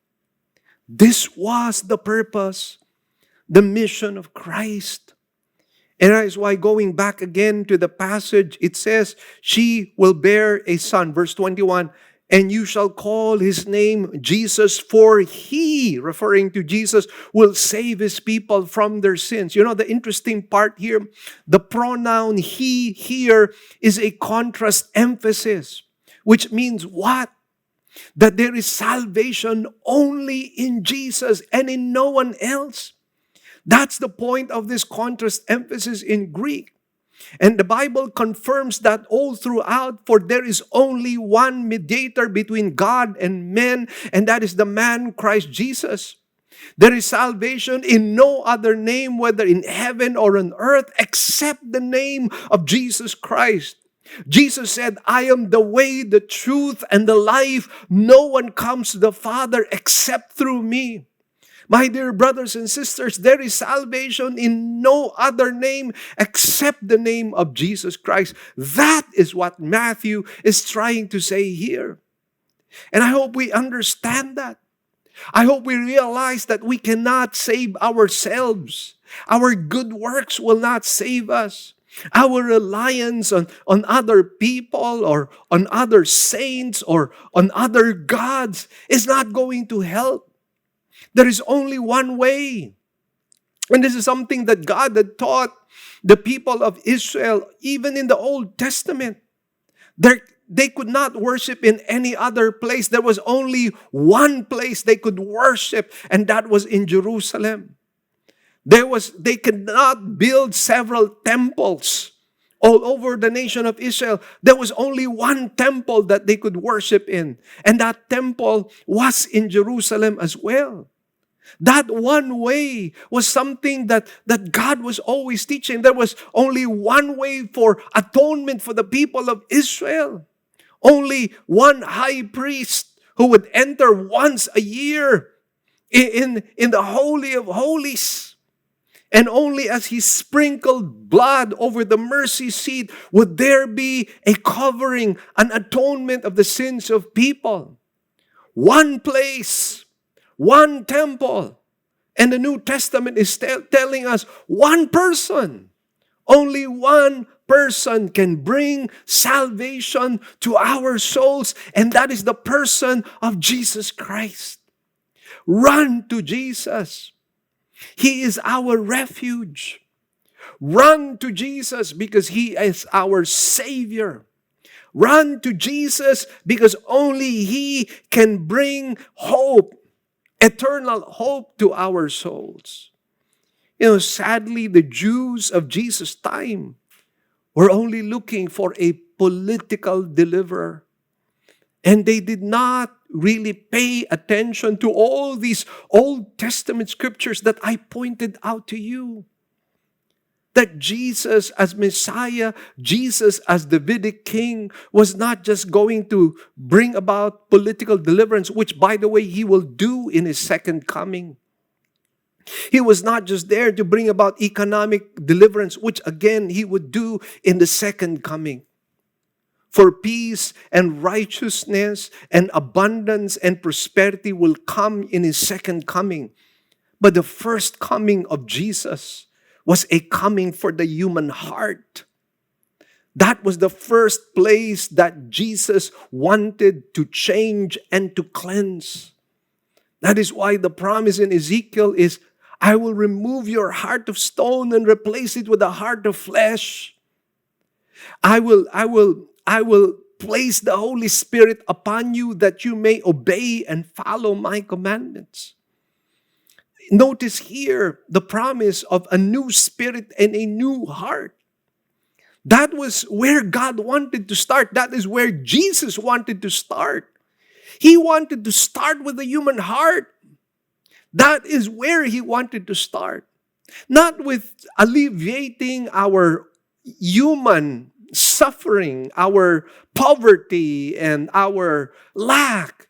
This was the purpose, the mission of Christ. And that is why going back again to the passage, it says, she will bear a son. Verse 21, and you shall call his name Jesus, for he, referring to Jesus, will save his people from their sins. You know, the interesting part here, the pronoun he here is a contrast emphasis, which means what? That there is salvation only in Jesus and in no one else. That's the point of this contrast emphasis in Greek. And the Bible confirms that all throughout, for there is only one mediator between God and men, and that is the man Christ Jesus. There is salvation in no other name, whether in heaven or on earth, except the name of Jesus Christ. Jesus said, I am the way, the truth, and the life. No one comes to the Father except through me. My dear brothers and sisters, there is salvation in no other name except the name of Jesus Christ. That is what Matthew is trying to say here. And I hope we understand that. I hope we realize that we cannot save ourselves. Our good works will not save us. Our reliance on other people or on other saints or on other gods is not going to help. There is only one way. And this is something that God had taught the people of Israel, even in the Old Testament. They could not worship in any other place. There was only one place they could worship, and that was in Jerusalem. They could not build several temples all over the nation of Israel. There was only one temple that they could worship in, and that temple was in Jerusalem as well. That one way was something that God was always teaching. There was only one way for atonement for the people of Israel. Only one high priest who would enter once a year in the Holy of Holies. And only as he sprinkled blood over the mercy seat would there be a covering, an atonement of the sins of people. One place, one temple. And the New Testament is telling us one person, only one person can bring salvation to our souls, and that is the person of Jesus Christ. Run to Jesus. He is our refuge. Run to Jesus because He is our Savior. Run to Jesus because only He can bring hope, eternal hope to our souls. Sadly, the Jews of Jesus' time were only looking for a political deliverer. And they did not really pay attention to all these Old Testament scriptures that I pointed out to you. That Jesus as Messiah, Jesus as Davidic king, was not just going to bring about political deliverance, which, by the way, He will do in His second coming. He was not just there to bring about economic deliverance, which again He would do in the second coming. For peace and righteousness and abundance and prosperity will come in His second coming. But the first coming of Jesus was a coming for the human heart. That was the first place that Jesus wanted to change and to cleanse. That is why the promise in Ezekiel is, I will remove your heart of stone and replace it with a heart of flesh. I will place the Holy Spirit upon you that you may obey and follow my commandments. Notice here the promise of a new spirit and a new heart. That was where God wanted to start. That is where Jesus wanted to start. He wanted to start with the human heart. That is where He wanted to start. Not with alleviating our human suffering, our poverty, and our lack.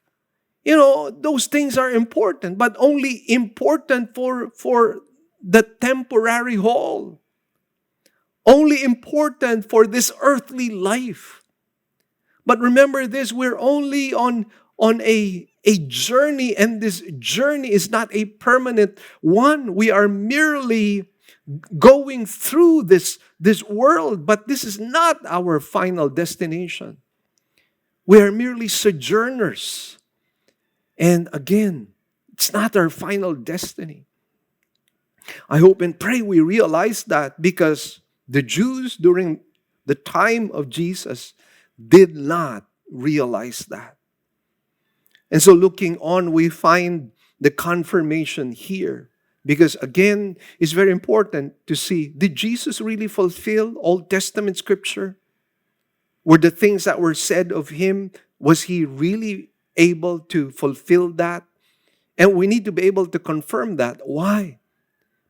Those things are important, but only important for the temporary whole. Only important for this earthly life. But remember this, we're only on a journey, and this journey is not a permanent one. We are merely going through this world, but this is not our final destination. We are merely sojourners. And again, it's not our final destiny. I hope and pray we realize that, because the Jews during the time of Jesus did not realize that. And so looking on, we find the confirmation here. Because again, it's very important to see, did Jesus really fulfill Old Testament scripture? Were the things that were said of Him, was He really able to fulfill that? And we need to be able to confirm that. Why?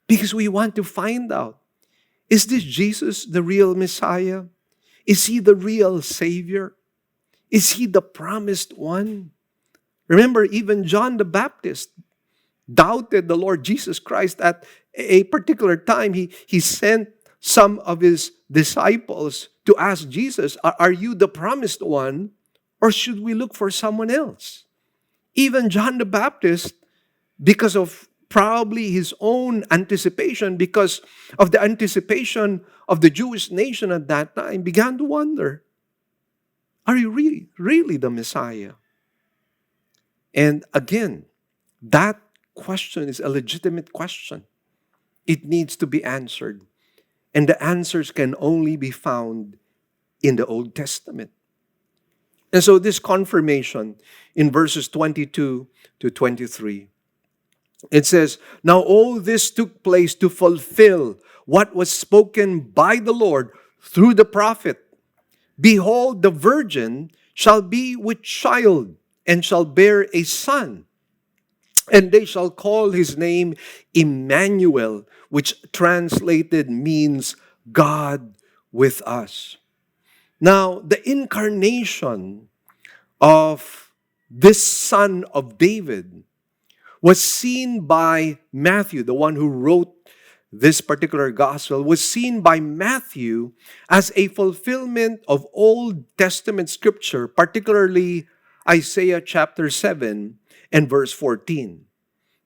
Because we want to find out, is this Jesus the real Messiah? Is He the real Savior? Is He the promised one? Remember, even John the Baptist doubted the Lord Jesus Christ at a particular time. He sent some of His disciples to ask Jesus, are you the promised one? Or should we look for someone else? Even John the Baptist, because of probably his own anticipation, because of the anticipation of the Jewish nation at that time, began to wonder, are you really the Messiah? And again, that question is a legitimate question. It needs to be answered. And the answers can only be found in the Old Testament. And so this confirmation in verses 22 to 23, it says, now all this took place to fulfill what was spoken by the Lord through the prophet. Behold, the virgin shall be with child and shall bear a son, and they shall call his name Emmanuel, which translated means God with us. Now, the incarnation of this son of David was seen by Matthew, the one who wrote this particular gospel, was seen by Matthew as a fulfillment of Old Testament scripture, particularly Isaiah chapter 7 and verse 14.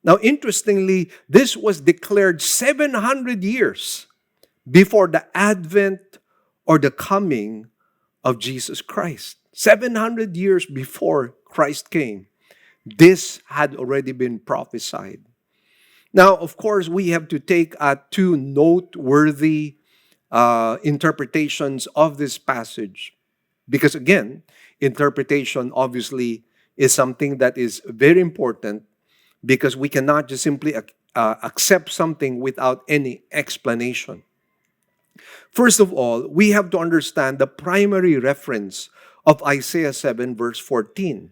Now, interestingly, this was declared 700 years before the advent or the coming of Jesus Christ. 700 years before Christ came, this had already been prophesied. Now, of course, we have to take two noteworthy interpretations of this passage. Because again, interpretation obviously is something that is very important because we cannot just simply accept something without any explanation. First of all, we have to understand the primary reference of Isaiah 7, verse 14,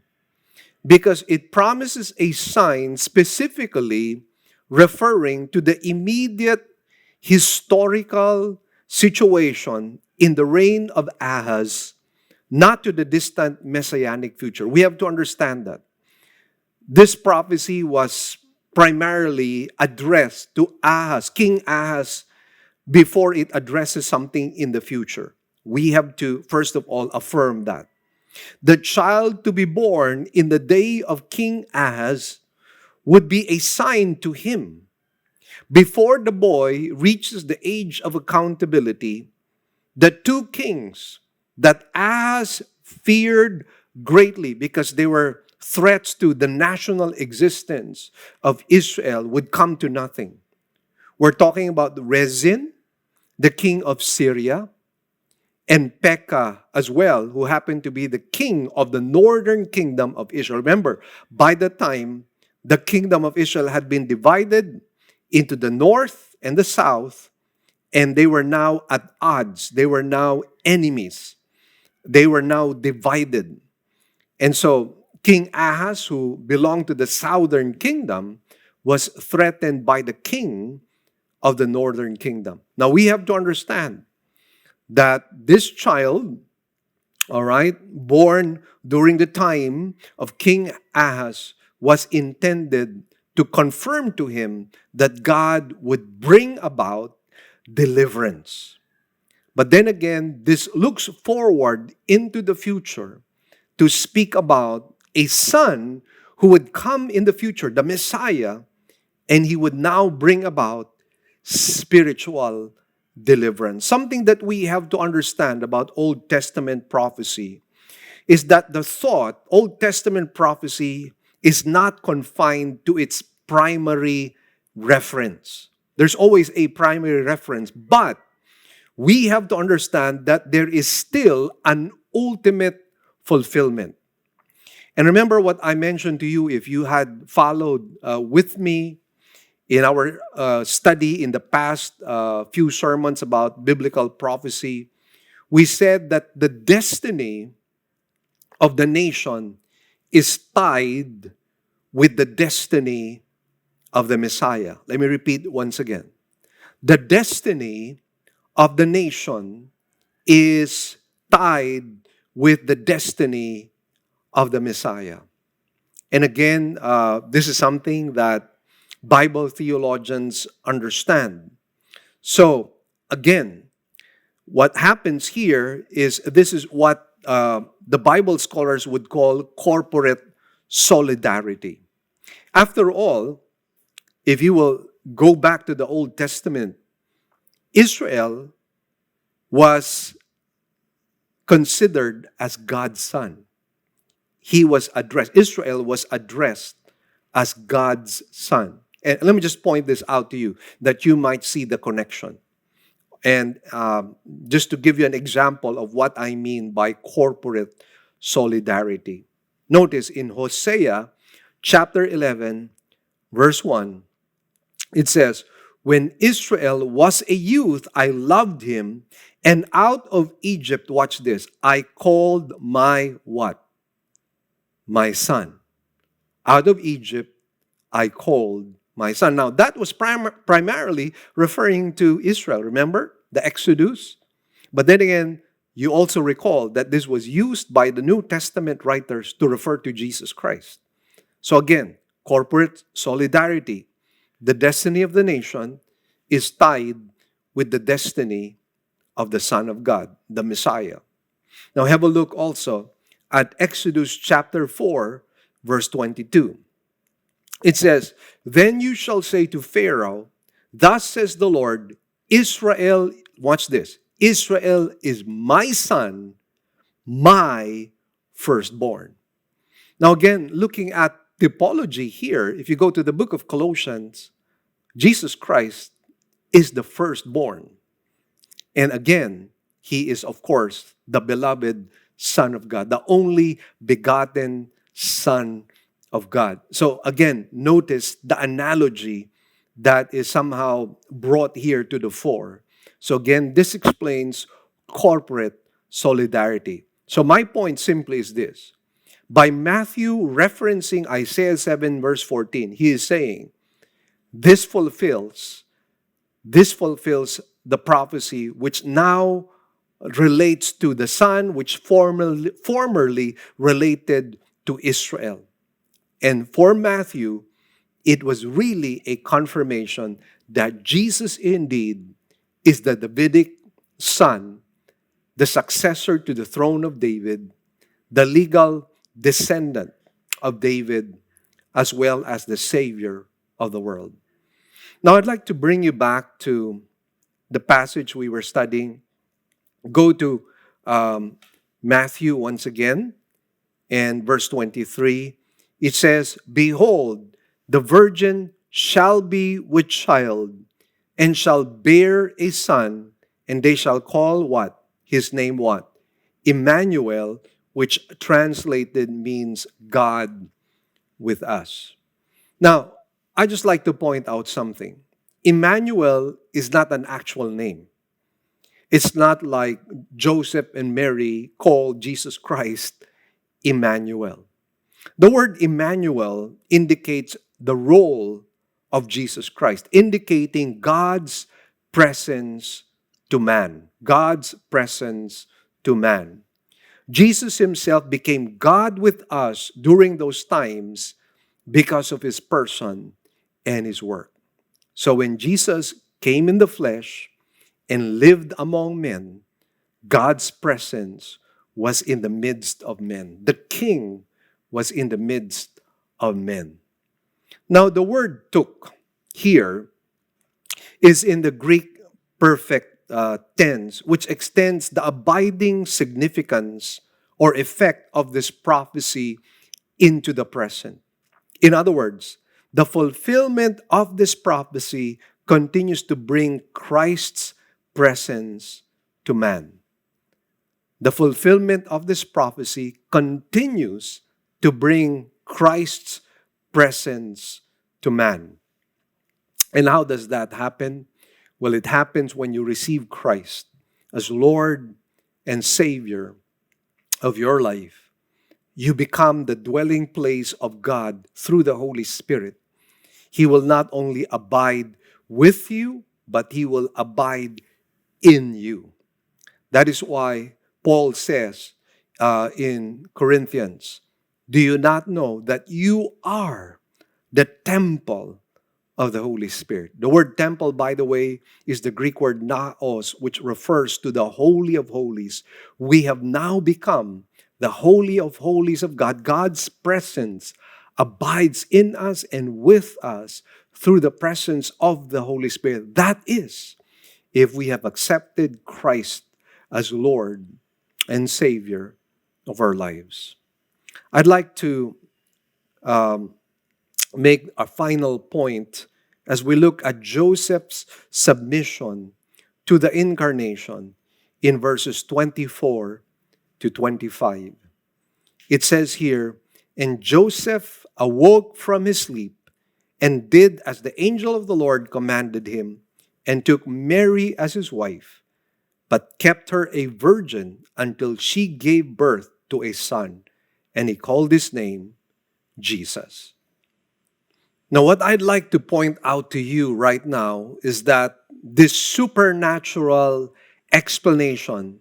because it promises a sign specifically referring to the immediate historical situation in the reign of Ahaz, not to the distant messianic future. We have to understand that. This prophecy was primarily addressed to Ahaz, King Ahaz, before it addresses something in the future. We have to, first of all, affirm that. The child to be born in the day of King Ahaz would be a sign to him. Before the boy reaches the age of accountability, the two kings that Ahaz feared greatly because they were threats to the national existence of Israel would come to nothing. We're talking about Rezin, the king of Syria, and Pekah as well, who happened to be the king of the northern kingdom of Israel. Remember, by the time the kingdom of Israel had been divided into the north and the south, and they were now at odds. They were now enemies. They were now divided. And so King Ahaz, who belonged to the southern kingdom, was threatened by the king of the northern kingdom. Now we have to understand that this child, all right, born during the time of King Ahaz, was intended to confirm to him that God would bring about deliverance. But then again, this looks forward into the future to speak about a son who would come in the future, the Messiah, and he would now bring about spiritual deliverance. Something that we have to understand about Old Testament prophecy is that the thought, Old Testament prophecy, is not confined to its primary reference. There's always a primary reference, but we have to understand that there is still an ultimate fulfillment. And remember what I mentioned to you, if you had followed with me in our study in the past few sermons about biblical prophecy, we said that the destiny of the nation is tied with the destiny of the Messiah. Let me repeat once again. The destiny of the nation is tied with the destiny of the Messiah. And again, this is something that Bible theologians understand. So, again, what happens here is this is what the Bible scholars would call corporate solidarity. After all, if you will go back to the Old Testament, Israel was considered as God's son. Israel was addressed as God's son. And let me just point this out to you that you might see the connection. And just to give you an example of what I mean by corporate solidarity. Notice in Hosea chapter 11, verse 1, it says, "When Israel was a youth, I loved him, and out of Egypt," watch this, "I called my" what? "My son." Out of Egypt, I called my son. Now, that was primarily referring to Israel. Remember the Exodus? But then again, you also recall that this was used by the New Testament writers to refer to Jesus Christ. So again, corporate solidarity. The destiny of the nation is tied with the destiny of the Son of God, the Messiah. Now have a look also at Exodus chapter 4, verse 22. It says, "Then you shall say to Pharaoh, 'Thus says the Lord, Israel,'" watch this, "Israel is my son, my firstborn." Now again, looking at typology here, if you go to the book of Colossians, Jesus Christ is the firstborn. And again, he is, of course, the beloved Son of God, the only begotten Son of God. So again, notice the analogy that is somehow brought here to the fore. So again, this explains corporate solidarity. So my point simply is this. By Matthew referencing Isaiah 7 verse 14, he is saying, this fulfills the prophecy which now relates to the Son, which formerly related to Israel. And for Matthew, it was really a confirmation that Jesus indeed is the Davidic son, the successor to the throne of David, the legal descendant of David, as well as the Savior of the world. Now, I'd like to bring you back to the passage we were studying. Go to Matthew once again, and verse 23. It says, "Behold, the virgin shall be with child, and shall bear a son, and they shall call" what? His name what? Emmanuel, which translated means God with us. Now, I just like to point out something. Emmanuel is not an actual name. It's not like Joseph and Mary called Jesus Christ Emmanuel. The word Emmanuel indicates the role of Jesus Christ, indicating God's presence to man. God's presence to man. Jesus himself became God with us during those times because of his person and his work. So when Jesus came in the flesh and lived among men, God's presence was in the midst of men. The King was in the midst of men. Now, the word "took" here is in the Greek perfect tense, which extends the abiding significance or effect of this prophecy into the present. In other words, the fulfillment of this prophecy continues to bring Christ's presence to man. The fulfillment of this prophecy continues to bring Christ's presence to man. And how does that happen? Well, it happens when you receive Christ as Lord and Savior of your life. You become the dwelling place of God through the Holy Spirit. He will not only abide with you, but He will abide in you. That is why Paul says in Corinthians, "Do you not know that you are the temple of the Holy Spirit?" The word temple, by the way, is the Greek word naos, which refers to the Holy of Holies. We have now become the Holy of Holies of God. God's presence abides in us and with us through the presence of the Holy Spirit. That is, if we have accepted Christ as Lord and Savior of our lives. I'd like to make a final point as we look at Joseph's submission to the incarnation in verses 24 to 25. It says here, "And Joseph awoke from his sleep and did as the angel of the Lord commanded him, and took Mary as his wife, but kept her a virgin until she gave birth to a son, and he called his name Jesus." Now, what I'd like to point out to you right now is that this supernatural explanation,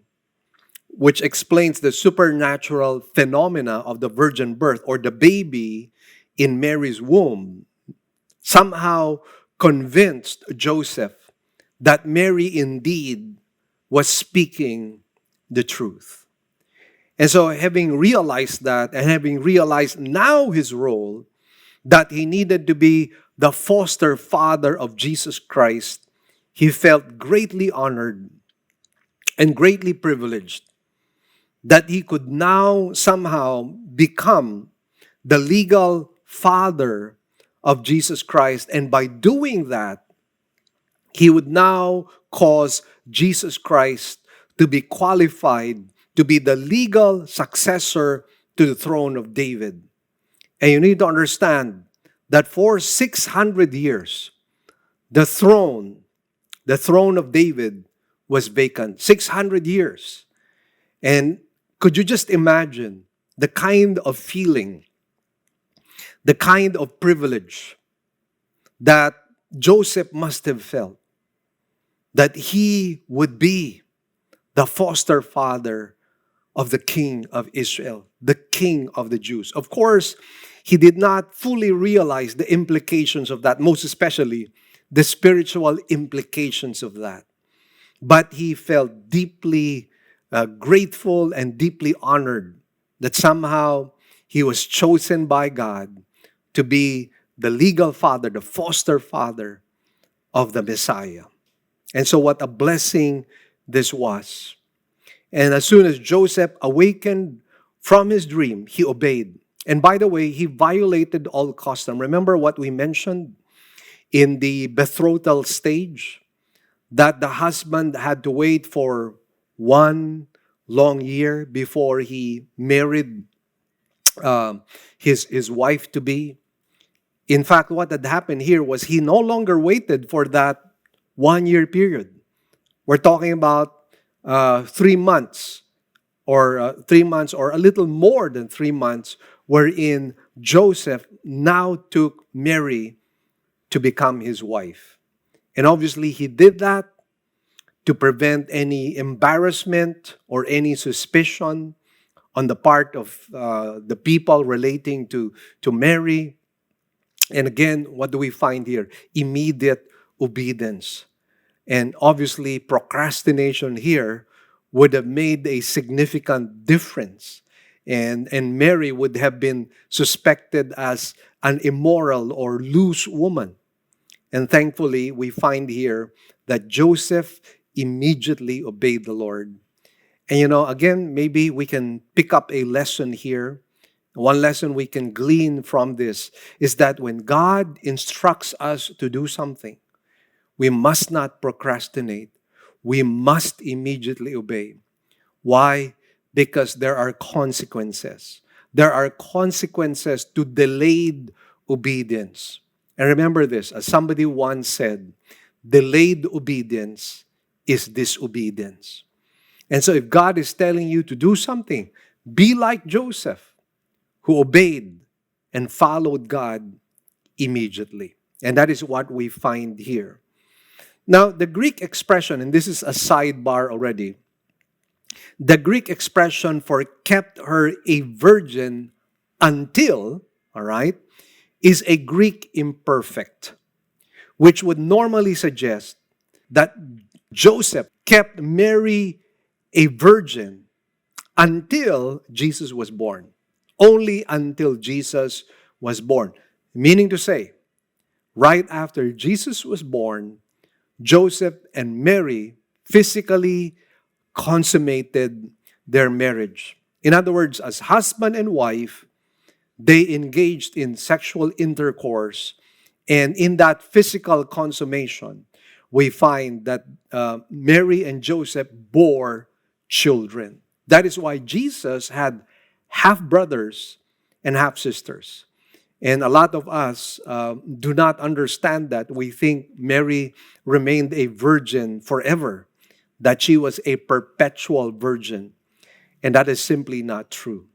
which explains the supernatural phenomena of the virgin birth or the baby in Mary's womb, somehow convinced Joseph that Mary indeed was speaking the truth. And so having realized that, and having realized now his role, that he needed to be the foster father of Jesus Christ, he felt greatly honored and greatly privileged that he could now somehow become the legal father of Jesus Christ. And by doing that, He would now cause Jesus Christ to be qualified to be the legal successor to the throne of David. And you need to understand that for 600 years, the throne of David was vacant. 600 years. And could you just imagine the kind of feeling, the kind of privilege that Joseph must have felt, that he would be the foster father of the king of Israel, the king of the Jews. Of course, he did not fully realize the implications of that, most especially the spiritual implications of that. But he felt deeply grateful and deeply honored that somehow he was chosen by God to be the legal father, the foster father of the Messiah. And so what a blessing this was. And as soon as Joseph awakened from his dream, he obeyed. And by the way, he violated all custom. Remember what we mentioned in the betrothal stage? That the husband had to wait for 1 long year before he married his wife to be. In fact, what had happened here was he no longer waited for that 1 year period. We're talking about 3 months, or 3 months, or a little more than 3 months, wherein Joseph now took Mary to become his wife. And obviously, he did that to prevent any embarrassment or any suspicion on the part of the people relating to Mary. And again, what do we find here? Immediate obedience. And obviously, procrastination here would have made a significant difference. And Mary would have been suspected as an immoral or loose woman. And thankfully, we find here that Joseph immediately obeyed the Lord. And again, maybe we can pick up a lesson here. One lesson we can glean from this is that when God instructs us to do something, we must not procrastinate. We must immediately obey. Why? Because there are consequences. There are consequences to delayed obedience. And remember this, as somebody once said, delayed obedience is disobedience. And so if God is telling you to do something, be like Joseph, who obeyed and followed God immediately. And that is what we find here. Now, the Greek expression, and this is a sidebar already, the Greek expression for kept her a virgin until, all right, is a Greek imperfect, which would normally suggest that Joseph kept Mary a virgin until Jesus was born. Only until Jesus was born. Meaning to say, right after Jesus was born, Joseph and Mary physically consummated their marriage. In other words, as husband and wife, they engaged in sexual intercourse, and in that physical consummation, we find that Mary and Joseph bore children. That is why Jesus had half-brothers and half-sisters. And a lot of us do not understand that. We think Mary remained a virgin forever, that she was a perpetual virgin. And that is simply not true.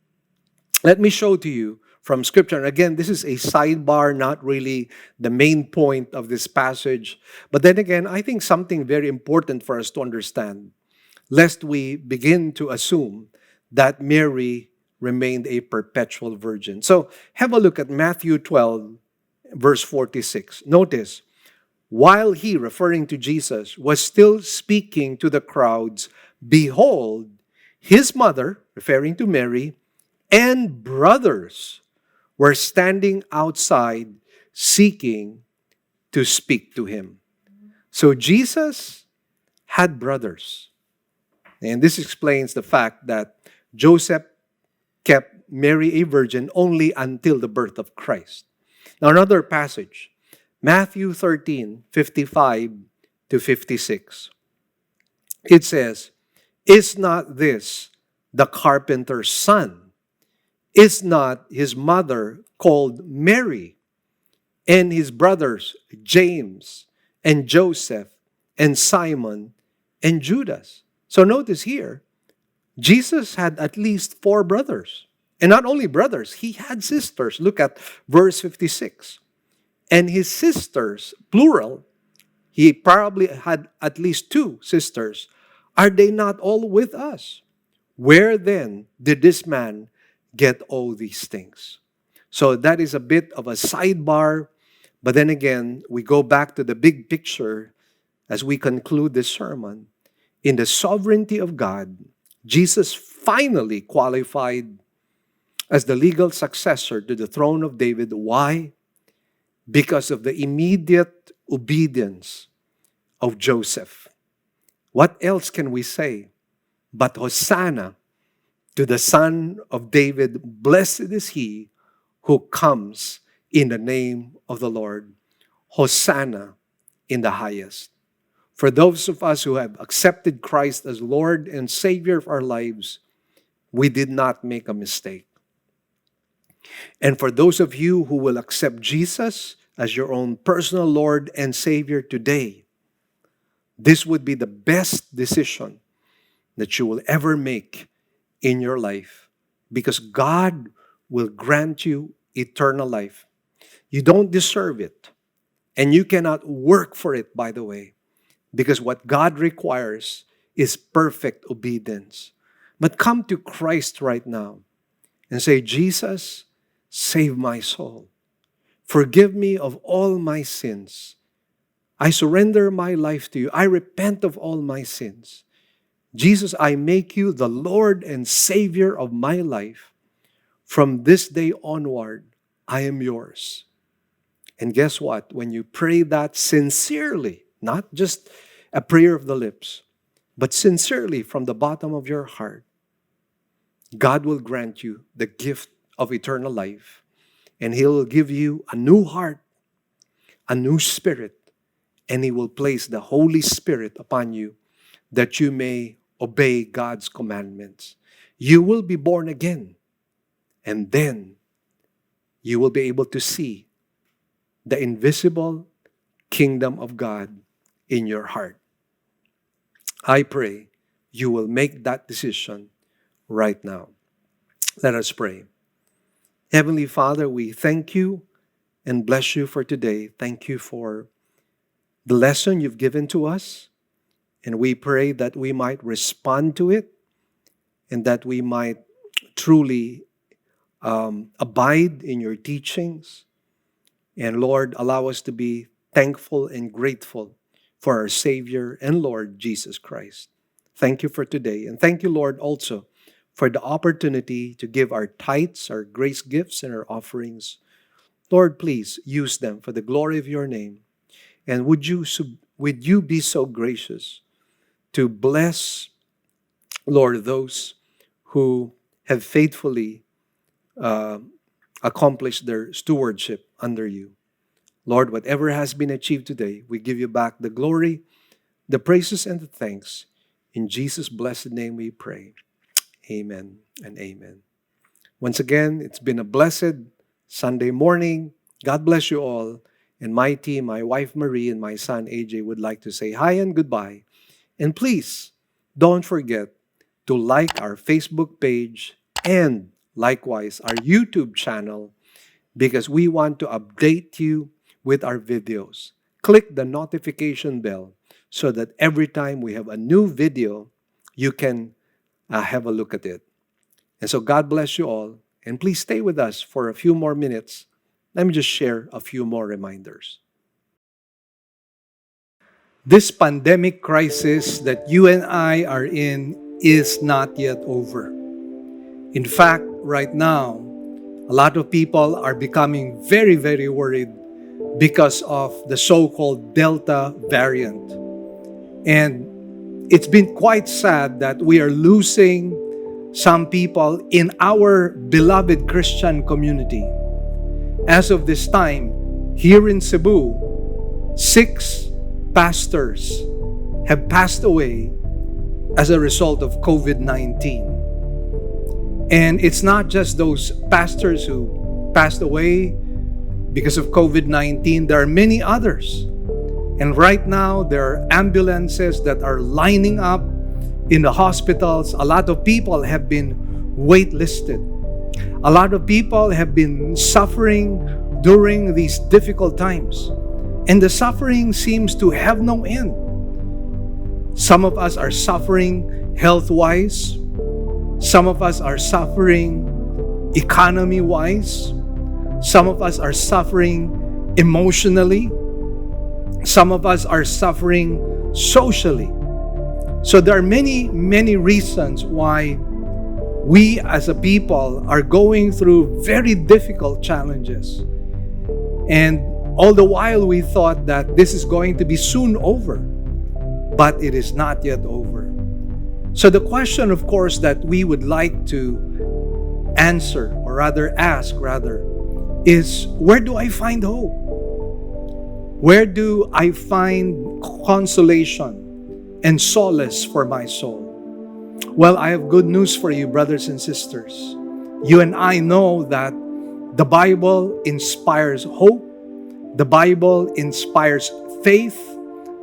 Let me show to you from Scripture. And again, this is a sidebar, not really the main point of this passage. But then again, I think something very important for us to understand, lest we begin to assume that Mary remained a perpetual virgin. So have a look at Matthew 12, verse 46. Notice, while he, referring to Jesus, was still speaking to the crowds, behold, his mother, referring to Mary, and brothers were standing outside seeking to speak to him. So Jesus had brothers. And this explains the fact that Joseph kept Mary a virgin only until the birth of Christ. Now another passage, Matthew 13, 55 to 56. It says, "Is not this the carpenter's son? Is not his mother called Mary, and his brothers James and Joseph and Simon and Judas?" So notice here, Jesus had at least 4 brothers. And not only brothers, he had sisters. Look at verse 56. And his sisters, plural, he probably had at least 2 sisters. Are they not all with us? Where then did this man get all these things? So that is a bit of a sidebar. But then again, we go back to the big picture as we conclude this sermon. In the sovereignty of God, Jesus finally qualified as the legal successor to the throne of David. Why? Because of the immediate obedience of Joseph. What else can we say but Hosanna to the Son of David? Blessed is he who comes in the name of the Lord. Hosanna in the highest. For those of us who have accepted Christ as Lord and Savior of our lives, we did not make a mistake. And for those of you who will accept Jesus as your own personal Lord and Savior today, this would be the best decision that you will ever make in your life, because God will grant you eternal life. You don't deserve it, and you cannot work for it, by the way, because what God requires is perfect obedience. But come to Christ right now and say, "Jesus, save my soul. Forgive me of all my sins. I surrender my life to you. I repent of all my sins. Jesus, I make you the Lord and Savior of my life. From this day onward, I am yours." And guess what? When you pray that sincerely, not just a prayer of the lips, but sincerely from the bottom of your heart, God will grant you the gift of eternal life. And He will give you a new heart, a new spirit, and He will place the Holy Spirit upon you that you may obey God's commandments. You will be born again, and then you will be able to see the invisible kingdom of God in your heart. I pray you will make that decision right now. Let us pray. Heavenly Father, we thank you and bless you for today. Thank you for the lesson you've given to us. And we pray that we might respond to it and that we might truly abide in your teachings. And Lord, allow us to be thankful and grateful for our Savior and Lord Jesus Christ. Thank you for today. And thank you, Lord, also for the opportunity to give our tithes, our grace gifts, and our offerings. Lord, please use them for the glory of your name. And would you be so gracious to bless, Lord, those who have faithfully accomplished their stewardship under you. Lord, whatever has been achieved today, we give you back the glory, the praises, and the thanks. In Jesus' blessed name we pray. Amen and amen. Once again, it's been a blessed Sunday morning. God bless you all. And my team, my wife Marie and my son AJ would like to say hi and goodbye. And please, don't forget to like our Facebook page and likewise our YouTube channel, because we want to update you with our videos. Click the notification bell so that every time we have a new video, you can have a look at it. And so God bless you all. And please stay with us for a few more minutes. Let me just share a few more reminders. This pandemic crisis that you and I are in is not yet over. In fact, right now, a lot of people are becoming very, very worried because of the so-called Delta variant. And it's been quite sad that we are losing some people in our beloved Christian community. As of this time, here in Cebu, 6 pastors have passed away as a result of COVID-19. And it's not just those pastors who passed away because of COVID-19. There are many others. And right now, there are ambulances that are lining up in the hospitals. A lot of people have been waitlisted. A lot of people have been suffering during these difficult times. And the suffering seems to have no end. Some of us are suffering health-wise. Some of us are suffering economy-wise. Some of us are suffering emotionally. Some of us are suffering socially. So there are many, many reasons why we as a people are going through very difficult challenges. And all the while we thought that this is going to be soon over, but it is not yet over. So the question, of course, that we would like to answer, or rather ask, is where do I find hope? Where do I find consolation and solace for my soul? Well, I have good news for you, brothers and sisters. You and I know that the Bible inspires hope. The Bible inspires faith.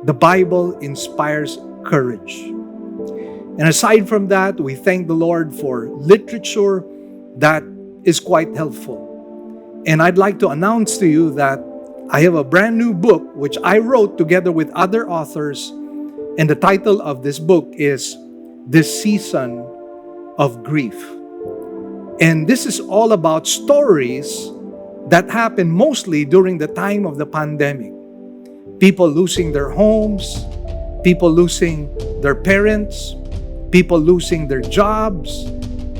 The Bible inspires courage. And aside from that, we thank the Lord for literature that is quite helpful. And I'd like to announce to you that I have a brand new book which I wrote together with other authors. And the title of this book is This Season of Grief. And this is all about stories that happened mostly during the time of the pandemic. People losing their homes, people losing their parents, people losing their jobs,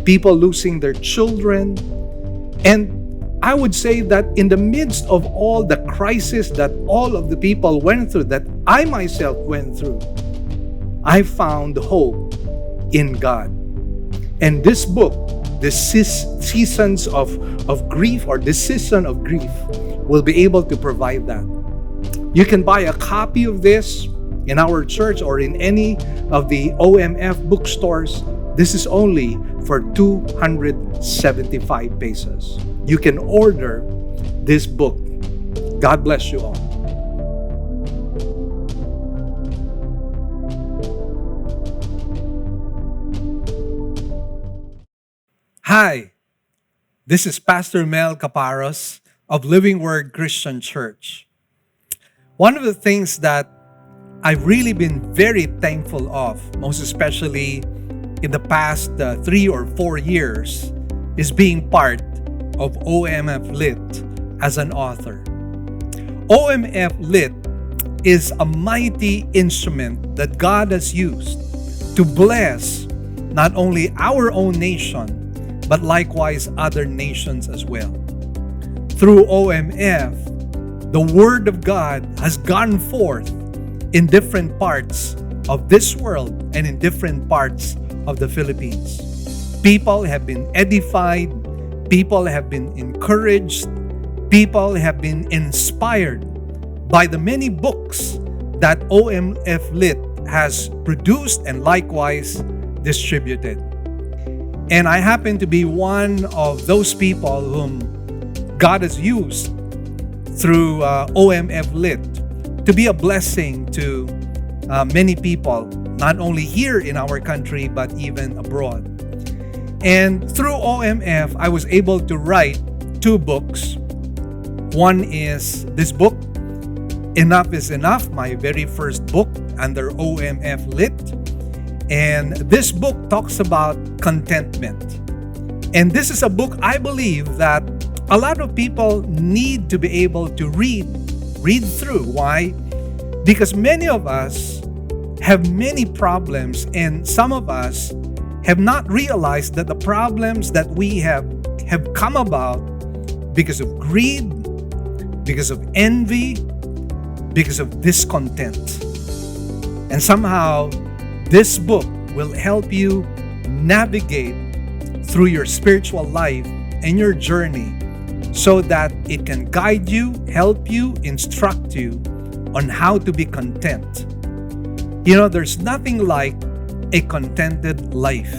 people losing their children. And I would say that in the midst of all the crisis that all of the people went through, that I myself went through, I found hope in God. And this book, the seasons of grief, or this season of grief, will be able to provide that. You can buy a copy of this in our church or in any of the OMF bookstores. This is only for 275 pesos. You can order this book. God bless you all. Hi, this is Pastor Mel Caparros of Living Word Christian Church. One of the things that I've really been very thankful of, most especially in the past 3 or 4 years, is being part of OMF Lit as an author. OMF Lit is a mighty instrument that God has used to bless not only our own nation, but likewise other nations as well. Through OMF, the Word of God has gone forth in different parts of this world and in different parts of the Philippines. People have been edified, people have been encouraged, people have been inspired by the many books that OMF Lit has produced and likewise distributed. And I happen to be one of those people whom God has used through OMF Lit to be a blessing to many people, not only here in our country, but even abroad. And through OMF, I was able to write 2 books. One is this book, Enough is Enough, my very first book under OMF Lit. And this book talks about contentment. And this is a book I believe that a lot of people need to be able to read through. Why? Because many of us have many problems, and some of us have not realized that the problems that we have come about because of greed, because of envy, because of discontent. And somehow, this book will help you navigate through your spiritual life and your journey so that it can guide you, help you, instruct you on how to be content. You know, there's nothing like a contented life.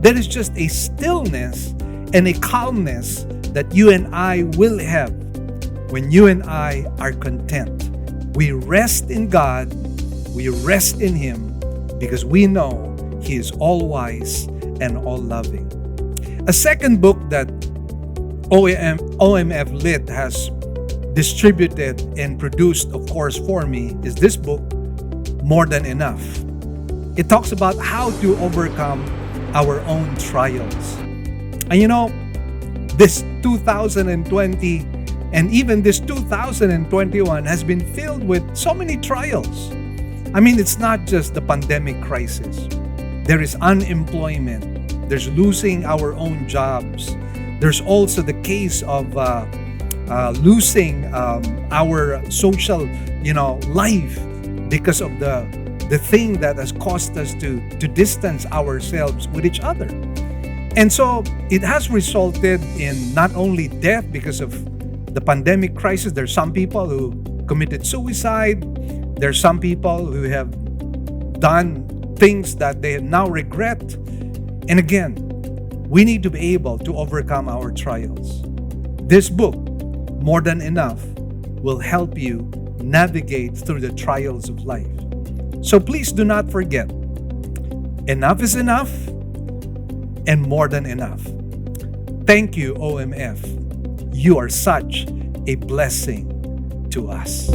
There is just a stillness and a calmness that you and I will have when you and I are content. We rest in God, we rest in Him because we know He is all wise and all loving. A second book that OMF Lit has distributed and produced, of course, for me is this book, More Than Enough. It talks about how to overcome our own trials. And you know, this 2020 and even this 2021 has been filled with so many trials. I mean, it's not just the pandemic crisis. There is unemployment. There's losing our own jobs. There's also the case of losing our social, life because of the thing that has caused us to distance ourselves with each other. And so it has resulted in not only death because of the pandemic crisis. There's some people who committed suicide. There's some people who have done things that they now regret. And again, we need to be able to overcome our trials. This book, More Than Enough, will help you navigate through the trials of life. So please do not forget, enough is enough and more than enough. Thank you, OMF. You are such a blessing to us.